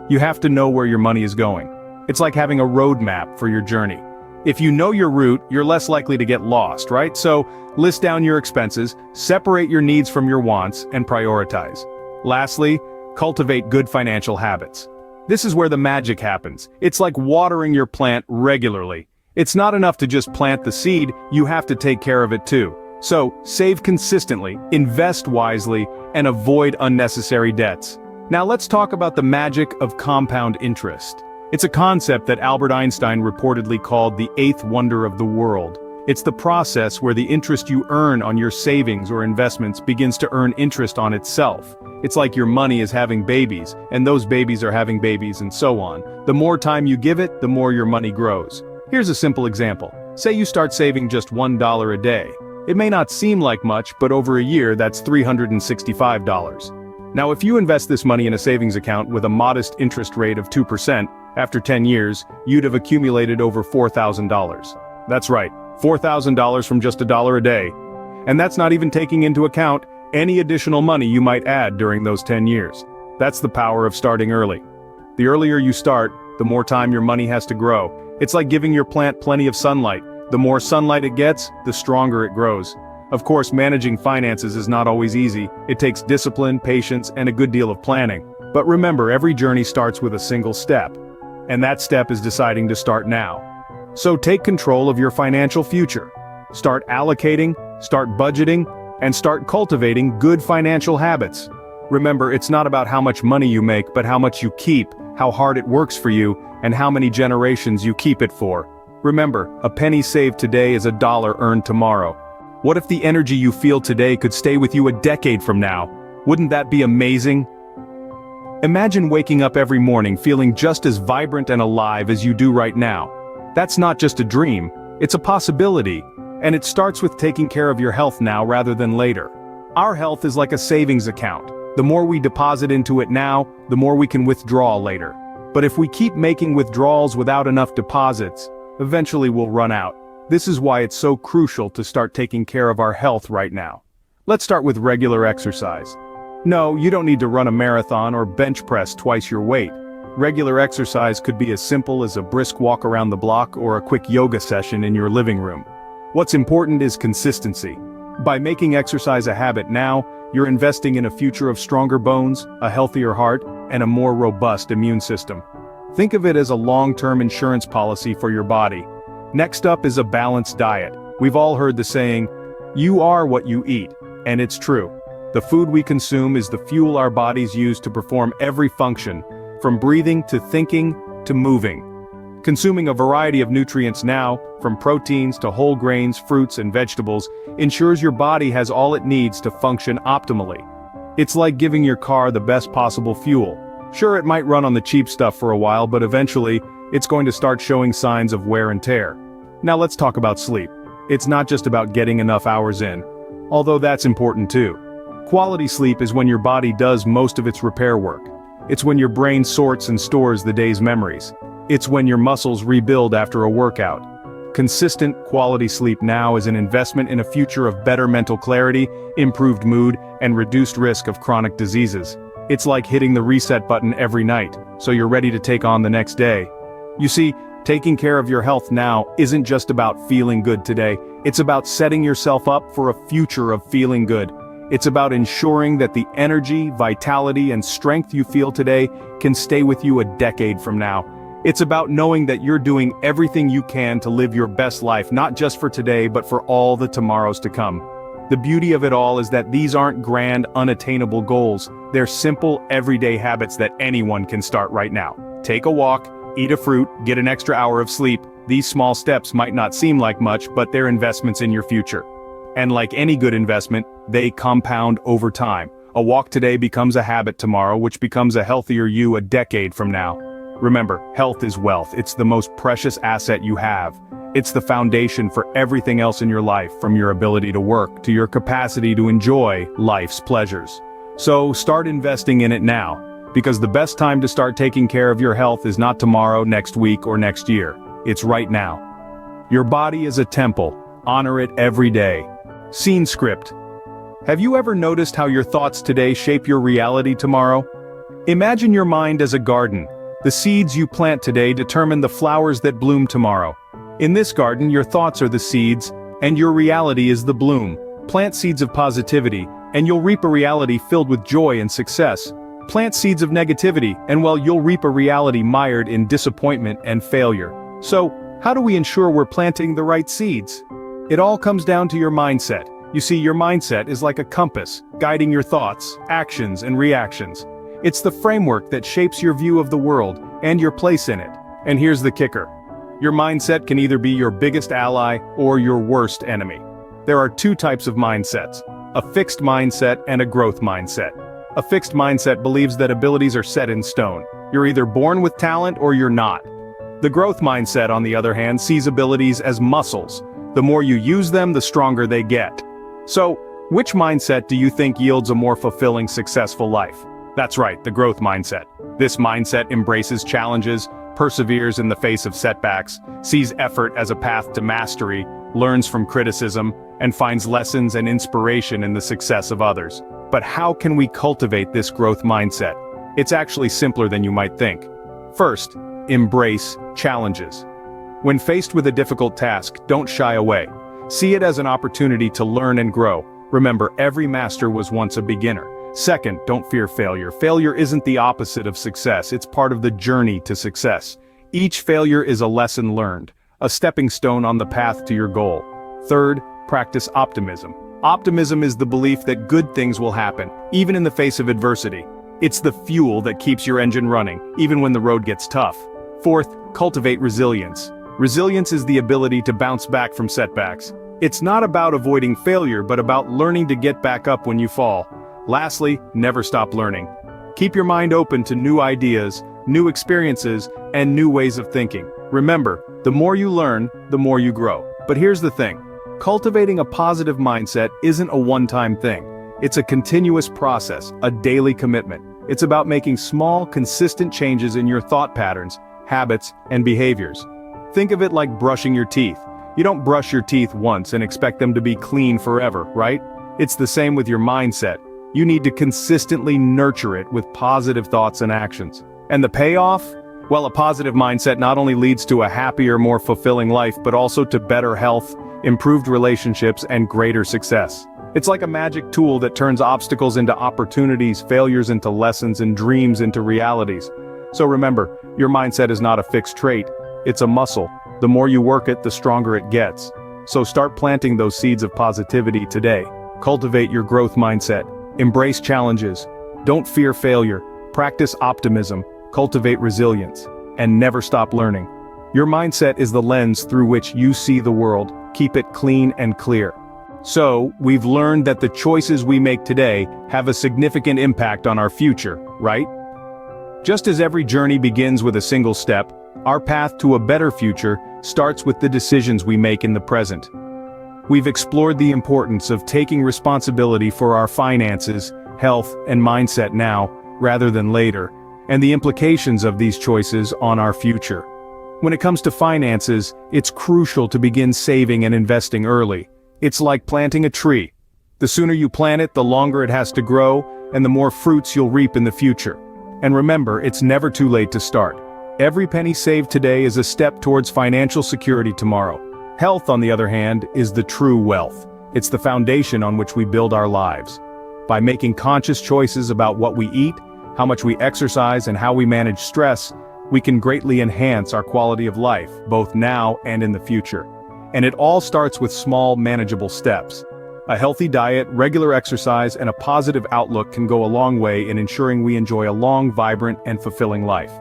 You have to know where your money is going. It's like having a roadmap for your journey. If you know your route, you're less likely to get lost, right? So, list down your expenses, separate your needs from your wants, and prioritize. Lastly, cultivate good financial habits. This is where the magic happens. It's like watering your plant regularly. It's not enough to just plant the seed, you have to take care of it too. So, save consistently, invest wisely, and avoid unnecessary debts. Now let's talk about the magic of compound interest. It's a concept that Albert Einstein reportedly called the eighth wonder of the world. It's the process where the interest you earn on your savings or investments begins to earn interest on itself. It's like your money is having babies, and those babies are having babies, and so on. The more time you give it, the more your money grows. Here's a simple example. Say you start saving just $1 a day. It may not seem like much, but over a year that's $365. Now, if you invest this money in a savings account with a modest interest rate of 2%, after 10 years, you'd have accumulated over $4,000. That's right, $4,000 from just $1 a day. And that's not even taking into account any additional money you might add during those 10 years. That's the power of starting early. The earlier you start, the more time your money has to grow. It's like giving your plant plenty of sunlight. The more sunlight it gets, the stronger it grows. Of course, managing finances is not always easy. It takes discipline, patience, and a good deal of planning. But remember, every journey starts with a single step. And that step is deciding to start now. So take control of your financial future. Start allocating, start budgeting, and start cultivating good financial habits. Remember, it's not about how much money you make, but how much you keep, how hard it works for you, and how many generations you keep it for. Remember, a penny saved today is a dollar earned tomorrow. What if the energy you feel today could stay with you a decade from now? Wouldn't that be amazing? Imagine waking up every morning feeling just as vibrant and alive as you do right now. That's not just a dream, it's a possibility, and it starts with taking care of your health now rather than later. Our health is like a savings account. The more we deposit into it now, the more we can withdraw later. But if we keep making withdrawals without enough deposits, eventually we'll run out. This is why it's so crucial to start taking care of our health right now. Let's start with regular exercise. No, you don't need to run a marathon or bench press twice your weight. Regular exercise could be as simple as a brisk walk around the block or a quick yoga session in your living room. What's important is consistency. By making exercise a habit now, you're investing in a future of stronger bones, a healthier heart, and a more robust immune system. Think of it as a long-term insurance policy for your body. Next up is a balanced diet. We've all heard the saying, "You are what you eat," and it's true. The food we consume is the fuel our bodies use to perform every function, from breathing to thinking to moving. Consuming a variety of nutrients now, from proteins to whole grains, fruits, and vegetables, ensures your body has all it needs to function optimally. It's like giving your car the best possible fuel. Sure, it might run on the cheap stuff for a while, but eventually, it's going to start showing signs of wear and tear. Now let's talk about sleep. It's not just about getting enough hours in, although that's important too. Quality sleep is when your body does most of its repair work. It's when your brain sorts and stores the day's memories. It's when your muscles rebuild after a workout. Consistent, quality sleep now is an investment in a future of better mental clarity, improved mood, and reduced risk of chronic diseases. It's like hitting the reset button every night, so you're ready to take on the next day. You see, taking care of your health now isn't just about feeling good today, it's about setting yourself up for a future of feeling good. It's about ensuring that the energy, vitality, and strength you feel today can stay with you a decade from now. It's about knowing that you're doing everything you can to live your best life, not just for today, but for all the tomorrows to come. The beauty of it all is that these aren't grand, unattainable goals. They're simple, everyday habits that anyone can start right now. Take a walk, eat a fruit, get an extra hour of sleep. These small steps might not seem like much, but they're investments in your future. And like any good investment, they compound over time. A walk today becomes a habit tomorrow, which becomes a healthier you a decade from now. Remember, health is wealth. It's the most precious asset you have. It's the foundation for everything else in your life, from your ability to work to your capacity to enjoy life's pleasures. So start investing in it now, because the best time to start taking care of your health is not tomorrow, next week, or next year. It's right now. Your body is a temple. Honor it every day. Scene script. Have you ever noticed how your thoughts today shape your reality tomorrow? Imagine your mind as a garden. The seeds you plant today determine the flowers that bloom tomorrow. In this garden, your thoughts are the seeds, and your reality is the bloom. Plant seeds of positivity, and you'll reap a reality filled with joy and success. Plant seeds of negativity, and well, you'll reap a reality mired in disappointment and failure. So, how do we ensure we're planting the right seeds? It all comes down to your mindset. You see, your mindset is like a compass, guiding your thoughts, actions, and reactions. It's the framework that shapes your view of the world, and your place in it. And here's the kicker. Your mindset can either be your biggest ally or your worst enemy. There are two types of mindsets: a fixed mindset and a growth mindset. A fixed mindset believes that abilities are set in stone. You're either born with talent or you're not. The growth mindset, on the other hand, sees abilities as muscles. The more you use them, the stronger they get. So, which mindset do you think yields a more fulfilling, successful life? That's right, the growth mindset. This mindset embraces challenges, perseveres in the face of setbacks, sees effort as a path to mastery, learns from criticism, and finds lessons and inspiration in the success of others. But how can we cultivate this growth mindset? It's actually simpler than you might think. First, embrace challenges. When faced with a difficult task, don't shy away. See it as an opportunity to learn and grow. Remember, every master was once a beginner. Second, don't fear failure. Failure isn't the opposite of success, it's part of the journey to success. Each failure is a lesson learned, a stepping stone on the path to your goal. Third, practice optimism. Optimism is the belief that good things will happen, even in the face of adversity. It's the fuel that keeps your engine running, even when the road gets tough. Fourth, cultivate resilience. Resilience is the ability to bounce back from setbacks. It's not about avoiding failure but about learning to get back up when you fall. Lastly, never stop learning. Keep your mind open to new ideas, new experiences, and new ways of thinking. Remember, the more you learn, the more you grow. But here's the thing. Cultivating a positive mindset isn't a one-time thing. It's a continuous process, a daily commitment. It's about making small, consistent changes in your thought patterns, habits, and behaviors. Think of it like brushing your teeth. You don't brush your teeth once and expect them to be clean forever, right? It's the same with your mindset. You need to consistently nurture it with positive thoughts and actions. And the payoff? Well, a positive mindset not only leads to a happier, more fulfilling life, but also to better health, improved relationships, and greater success. It's like a magic tool that turns obstacles into opportunities, failures into lessons, and dreams into realities. So remember, your mindset is not a fixed trait. It's a muscle. The more you work it, the stronger it gets. So start planting those seeds of positivity today. Cultivate your growth mindset. Embrace challenges. Don't fear failure. Practice optimism. Cultivate resilience. And never stop learning. Your mindset is the lens through which you see the world. Keep it clean and clear. So, we've learned that the choices we make today have a significant impact on our future, right? Just as every journey begins with a single step, our path to a better future starts with the decisions we make in the present. We've explored the importance of taking responsibility for our finances, health, and mindset now, rather than later, and the implications of these choices on our future. When it comes to finances, it's crucial to begin saving and investing early. It's like planting a tree. The sooner you plant it, the longer it has to grow, and the more fruits you'll reap in the future. And remember, it's never too late to start. Every penny saved today is a step towards financial security tomorrow. Health, on the other hand, is the true wealth. It's the foundation on which we build our lives. By making conscious choices about what we eat, how much we exercise, and how we manage stress, we can greatly enhance our quality of life, both now and in the future. And it all starts with small, manageable steps. A healthy diet, regular exercise, and a positive outlook can go a long way in ensuring we enjoy a long, vibrant, and fulfilling life.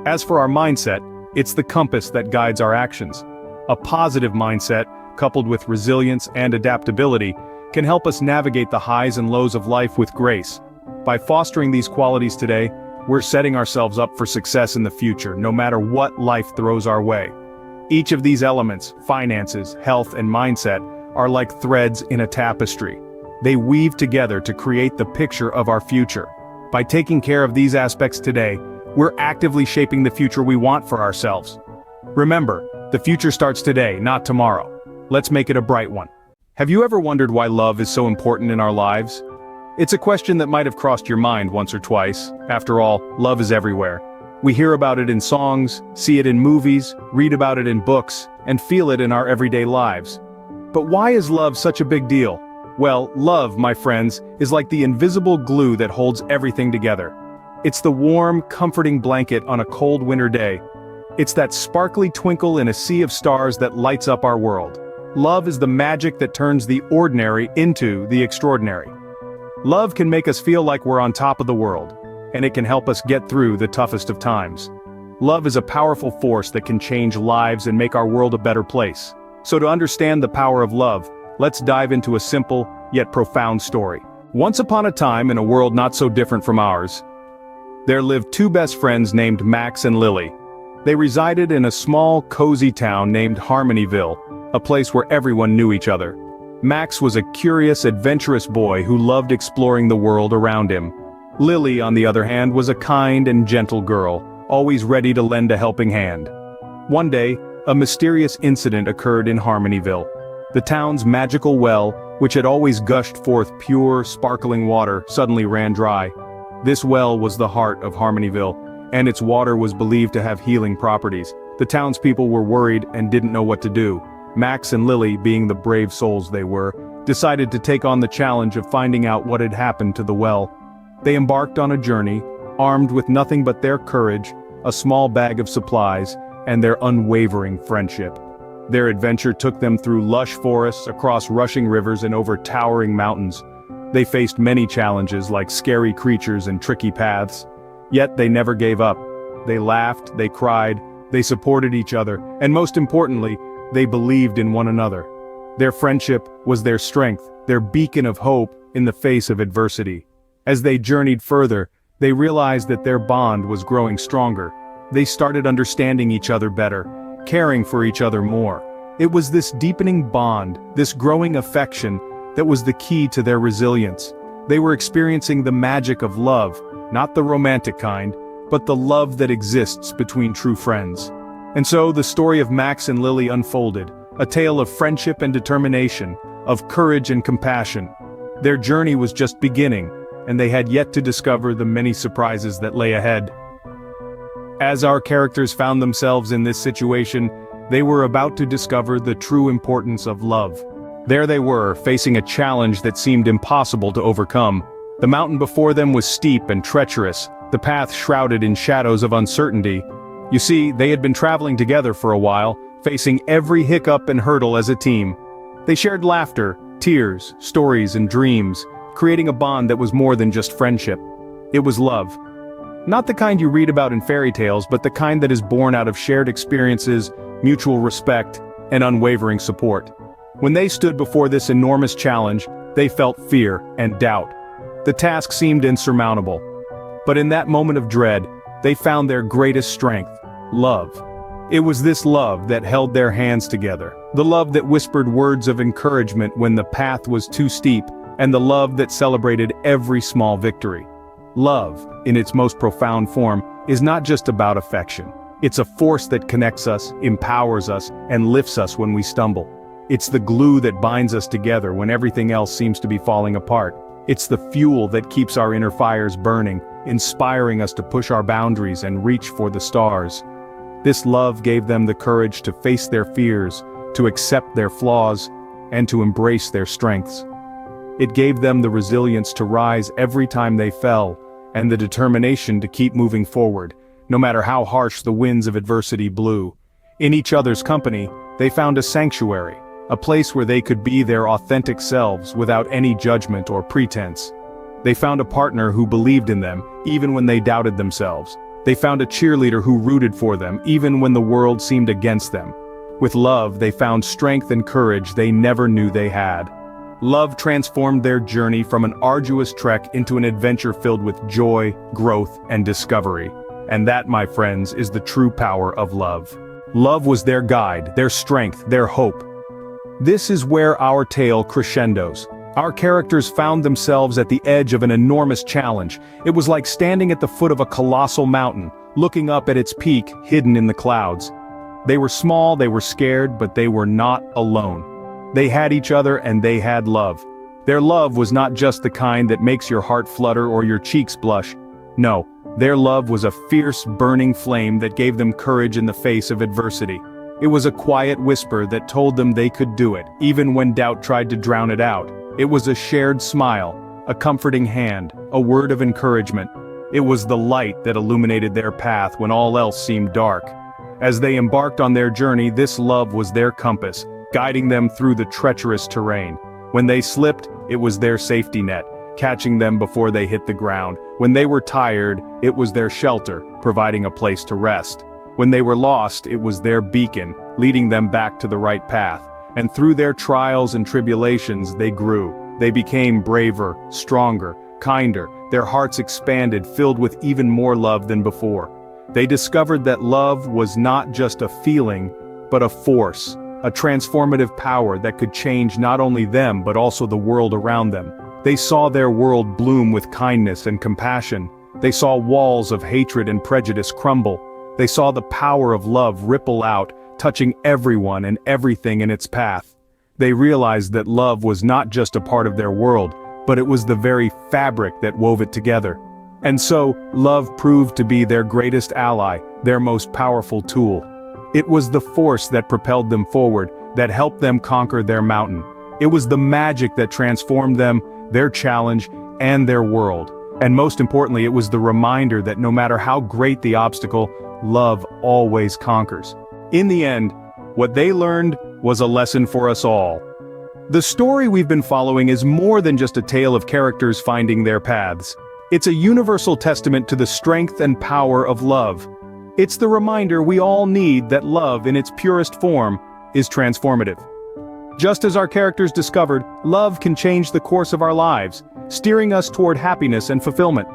As for our mindset, it's the compass that guides our actions. A positive mindset, coupled with resilience and adaptability, can help us navigate the highs and lows of life with grace. By fostering these qualities today, we're setting ourselves up for success in the future, no matter what life throws our way. Each of these elements, finances, health, and mindset, are like threads in a tapestry. They weave together to create the picture of our future. By taking care of these aspects today, we're actively shaping the future we want for ourselves. Remember, the future starts today, not tomorrow. Let's make it a bright one. Have you ever wondered why love is so important in our lives? It's a question that might have crossed your mind once or twice. After all, love is everywhere. We hear about it in songs, see it in movies, read about it in books, and feel it in our everyday lives. But why is love such a big deal? Well, love, my friends, is like the invisible glue that holds everything together. It's the warm, comforting blanket on a cold winter day. It's that sparkly twinkle in a sea of stars that lights up our world. Love is the magic that turns the ordinary into the extraordinary. Love can make us feel like we're on top of the world, and it can help us get through the toughest of times. Love is a powerful force that can change lives and make our world a better place. So to understand the power of love, let's dive into a simple, yet profound story. Once upon a time, in a world not so different from ours, there lived two best friends named Max and Lily. They resided in a small, cozy town named Harmonyville, a place where everyone knew each other. Max was a curious, adventurous boy who loved exploring the world around him. Lily, on the other hand, was a kind and gentle girl, always ready to lend a helping hand. One day, a mysterious incident occurred in Harmonyville. The town's magical well, which had always gushed forth pure, sparkling water, suddenly ran dry. This well was the heart of Harmonyville, and its water was believed to have healing properties. The townspeople were worried and didn't know what to do. Max and Lily, being the brave souls they were, decided to take on the challenge of finding out what had happened to the well. They embarked on a journey, armed with nothing but their courage, a small bag of supplies, and their unwavering friendship. Their adventure took them through lush forests, across rushing rivers, and over towering mountains. They faced many challenges like scary creatures and tricky paths. Yet they never gave up. They laughed, they cried, they supported each other, and most importantly, they believed in one another. Their friendship was their strength, their beacon of hope in the face of adversity. As they journeyed further, they realized that their bond was growing stronger. They started understanding each other better, caring for each other more. It was this deepening bond, this growing affection, that was the key to their resilience. They were experiencing the magic of love, not the romantic kind, but the love that exists between true friends. And so the story of Max and Lily unfolded, a tale of friendship and determination, of courage and compassion. Their journey was just beginning, and they had yet to discover the many surprises that lay ahead. As our characters found themselves in this situation, they were about to discover the true importance of love. There they were, facing a challenge that seemed impossible to overcome. The mountain before them was steep and treacherous, the path shrouded in shadows of uncertainty. You see, they had been traveling together for a while, facing every hiccup and hurdle as a team. They shared laughter, tears, stories, and dreams, creating a bond that was more than just friendship. It was love. Not the kind you read about in fairy tales, but the kind that is born out of shared experiences, mutual respect, and unwavering support. When they stood before this enormous challenge, they felt fear and doubt. The task seemed insurmountable. But in that moment of dread, they found their greatest strength: love. It was this love that held their hands together, the love that whispered words of encouragement when the path was too steep, and the love that celebrated every small victory. Love, in its most profound form, is not just about affection. It's a force that connects us, empowers us, and lifts us when we stumble. It's the glue that binds us together when everything else seems to be falling apart. It's the fuel that keeps our inner fires burning, inspiring us to push our boundaries and reach for the stars. This love gave them the courage to face their fears, to accept their flaws, and to embrace their strengths. It gave them the resilience to rise every time they fell, and the determination to keep moving forward, no matter how harsh the winds of adversity blew. In each other's company, they found a sanctuary, a place where they could be their authentic selves without any judgment or pretense. They found a partner who believed in them, even when they doubted themselves. They found a cheerleader who rooted for them, even when the world seemed against them. With love, they found strength and courage they never knew they had. Love transformed their journey from an arduous trek into an adventure filled with joy, growth, and discovery. And that, my friends, is the true power of love. Love was their guide, their strength, their hope. This is where our tale crescendos. Our characters found themselves at the edge of an enormous challenge. It was like standing at the foot of a colossal mountain, looking up at its peak hidden in the clouds. They were small, they were scared, but they were not alone. They had each other and they had love. Their love was not just the kind that makes your heart flutter or your cheeks blush. No, their love was a fierce, burning flame that gave them courage in the face of adversity. It was a quiet whisper that told them they could do it, even when doubt tried to drown it out. It was a shared smile, a comforting hand, a word of encouragement. It was the light that illuminated their path when all else seemed dark. As they embarked on their journey, this love was their compass, guiding them through the treacherous terrain. When they slipped, it was their safety net, catching them before they hit the ground. When they were tired, it was their shelter, providing a place to rest. When they were lost, it was their beacon, leading them back to the right path. And through their trials and tribulations, they grew. They became braver, stronger, kinder. Their hearts expanded, filled with even more love than before. They discovered that love was not just a feeling, but a force, a transformative power that could change not only them but also the world around them. They saw their world bloom with kindness and compassion. They saw walls of hatred and prejudice crumble. They saw the power of love ripple out, touching everyone and everything in its path. They realized that love was not just a part of their world, but it was the very fabric that wove it together. And so, love proved to be their greatest ally, their most powerful tool. It was the force that propelled them forward, that helped them conquer their mountain. It was the magic that transformed them, their challenge, and their world. And most importantly, it was the reminder that no matter how great the obstacle, love always conquers. In the end, what they learned was a lesson for us all. The story we've been following is more than just a tale of characters finding their paths. It's a universal testament to the strength and power of love. It's the reminder we all need that love in its purest form is transformative. Just as our characters discovered, love can change the course of our lives, steering us toward happiness and fulfillment.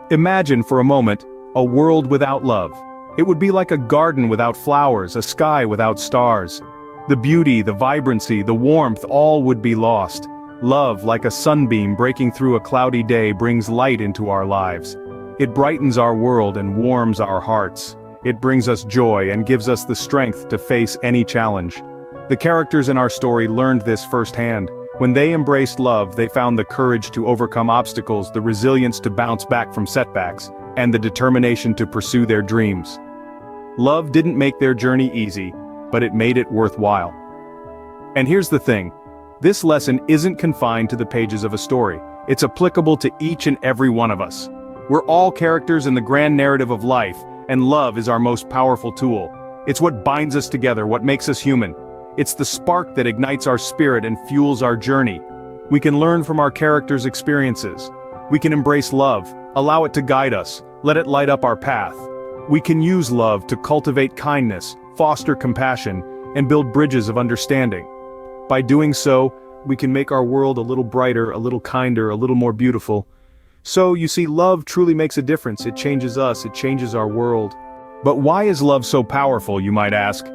Imagine for a moment a world without love. It would be like a garden without flowers, a sky without stars. The beauty, the vibrancy, the warmth, all would be lost. Love, like a sunbeam breaking through a cloudy day, brings light into our lives. It brightens our world and warms our hearts. It brings us joy and gives us the strength to face any challenge. The characters in our story learned this firsthand. When they embraced love, they found the courage to overcome obstacles, the resilience to bounce back from setbacks, and the determination to pursue their dreams. Love didn't make their journey easy, but it made it worthwhile. And here's the thing. This lesson isn't confined to the pages of a story. It's applicable to each and every one of us. We're all characters in the grand narrative of life, and love is our most powerful tool. It's what binds us together, what makes us human. It's the spark that ignites our spirit and fuels our journey. We can learn from our characters' experiences. We can embrace love, allow it to guide us, let it light up our path. We can use love to cultivate kindness, foster compassion, and build bridges of understanding. By doing so, we can make our world a little brighter, a little kinder, a little more beautiful. So, you see, love truly makes a difference. It changes us, it changes our world. But why is love so powerful, you might ask?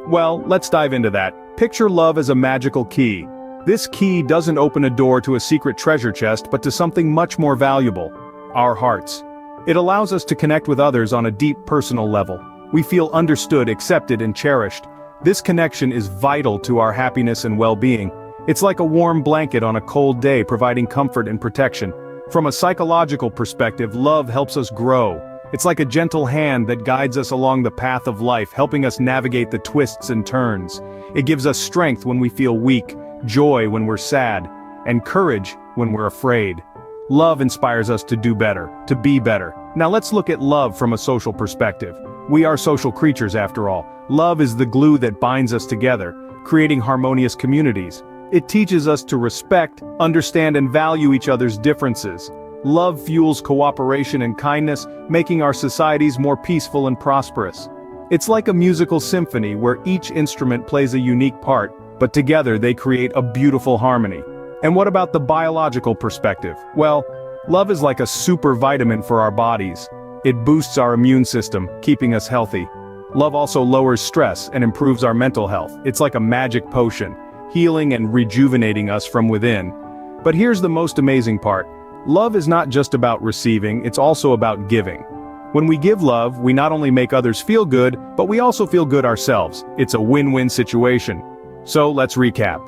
Well, let's dive into that. Picture love as a magical key. This key doesn't open a door to a secret treasure chest, but to something much more valuable: our hearts. It allows us to connect with others on a deep personal level. We feel understood, accepted, and cherished. This connection is vital to our happiness and well-being. It's like a warm blanket on a cold day, providing comfort and protection. From a psychological perspective, love helps us grow. It's like a gentle hand that guides us along the path of life, helping us navigate the twists and turns. It gives us strength when we feel weak, joy when we're sad, and courage when we're afraid. Love inspires us to do better, to be better. Now let's look at love from a social perspective. We are social creatures after all. Love is the glue that binds us together, creating harmonious communities. It teaches us to respect, understand, and value each other's differences. Love fuels cooperation and kindness, making our societies more peaceful and prosperous. It's like a musical symphony where each instrument plays a unique part, but together they create a beautiful harmony. And what about the biological perspective? Well, love is like a super vitamin for our bodies. It boosts our immune system, keeping us healthy. Love also lowers stress and improves our mental health. It's like a magic potion, healing and rejuvenating us from within. But here's the most amazing part. Love is not just about receiving, it's also about giving. When we give love, we not only make others feel good, but we also feel good ourselves. It's a win-win situation. So let's recap.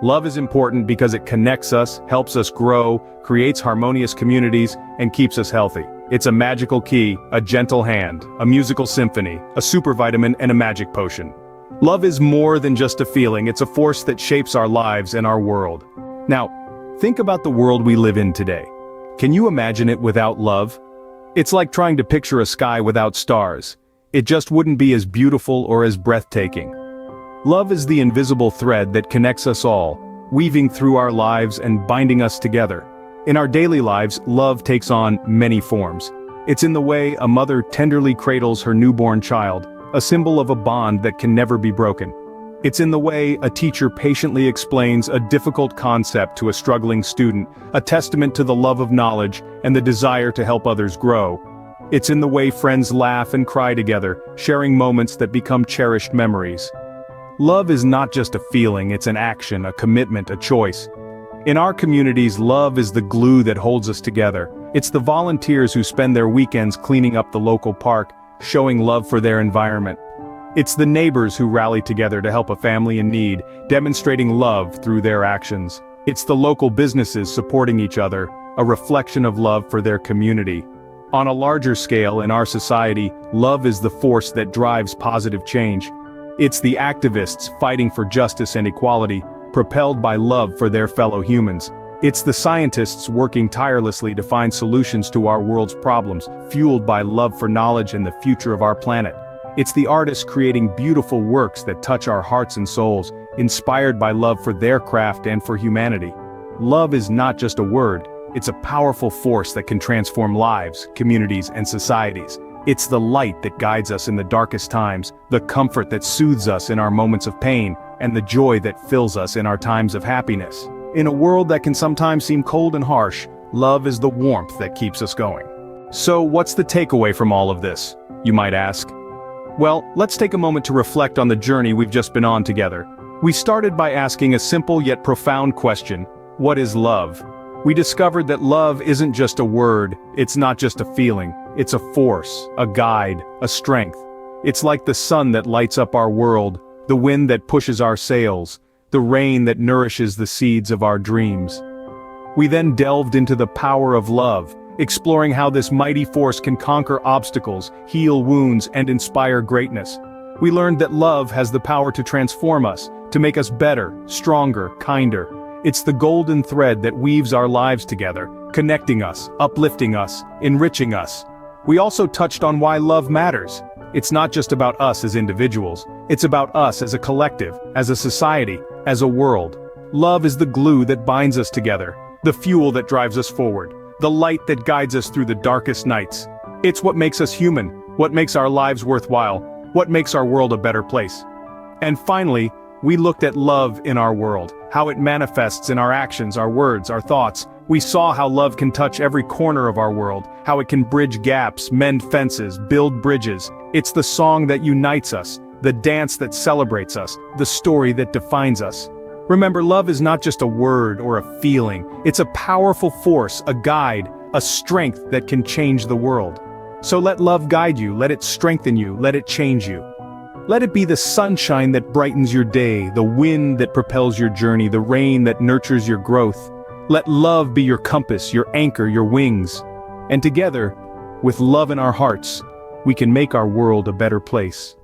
Love is important because it connects us, helps us grow, creates harmonious communities, and keeps us healthy. It's a magical key, a gentle hand, a musical symphony, a super vitamin, and a magic potion. Love is more than just a feeling, it's a force that shapes our lives and our world. Now, think about the world we live in today. Can you imagine it without love? It's like trying to picture a sky without stars. It just wouldn't be as beautiful or as breathtaking. Love is the invisible thread that connects us all, weaving through our lives and binding us together. In our daily lives, love takes on many forms. It's in the way a mother tenderly cradles her newborn child, a symbol of a bond that can never be broken. It's in the way a teacher patiently explains a difficult concept to a struggling student, a testament to the love of knowledge and the desire to help others grow. It's in the way friends laugh and cry together, sharing moments that become cherished memories. Love is not just a feeling, it's an action, a commitment, a choice. In our communities, love is the glue that holds us together. It's the volunteers who spend their weekends cleaning up the local park, showing love for their environment. It's the neighbors who rally together to help a family in need, demonstrating love through their actions. It's the local businesses supporting each other, a reflection of love for their community. On a larger scale in our society, love is the force that drives positive change. It's the activists fighting for justice and equality, propelled by love for their fellow humans. It's the scientists working tirelessly to find solutions to our world's problems, fueled by love for knowledge and the future of our planet. It's the artists creating beautiful works that touch our hearts and souls, inspired by love for their craft and for humanity. Love is not just a word, it's a powerful force that can transform lives, communities, and societies. It's the light that guides us in the darkest times, the comfort that soothes us in our moments of pain, and the joy that fills us in our times of happiness. In a world that can sometimes seem cold and harsh, love is the warmth that keeps us going. So what's the takeaway from all of this, you might ask? Well, let's take a moment to reflect on the journey we've just been on together. We started by asking a simple yet profound question: what is love? We discovered that love isn't just a word, it's not just a feeling, it's a force, a guide, a strength. It's like the sun that lights up our world, the wind that pushes our sails, the rain that nourishes the seeds of our dreams. We then delved into the power of love, exploring how this mighty force can conquer obstacles, heal wounds, and inspire greatness. We learned that love has the power to transform us, to make us better, stronger, kinder. It's the golden thread that weaves our lives together, connecting us, uplifting us, enriching us. We also touched on why love matters. It's not just about us as individuals, it's about us as a collective, as a society, as a world. Love is the glue that binds us together, the fuel that drives us forward, the light that guides us through the darkest nights. It's what makes us human, what makes our lives worthwhile, what makes our world a better place. And finally, we looked at love in our world, how it manifests in our actions, our words, our thoughts. We saw how love can touch every corner of our world, how it can bridge gaps, mend fences, build bridges. It's the song that unites us, the dance that celebrates us, the story that defines us. Remember, love is not just a word or a feeling, it's a powerful force, a guide, a strength that can change the world. So let love guide you, let it strengthen you, let it change you. Let it be the sunshine that brightens your day, the wind that propels your journey, the rain that nurtures your growth. Let love be your compass, your anchor, your wings. And together, with love in our hearts, we can make our world a better place.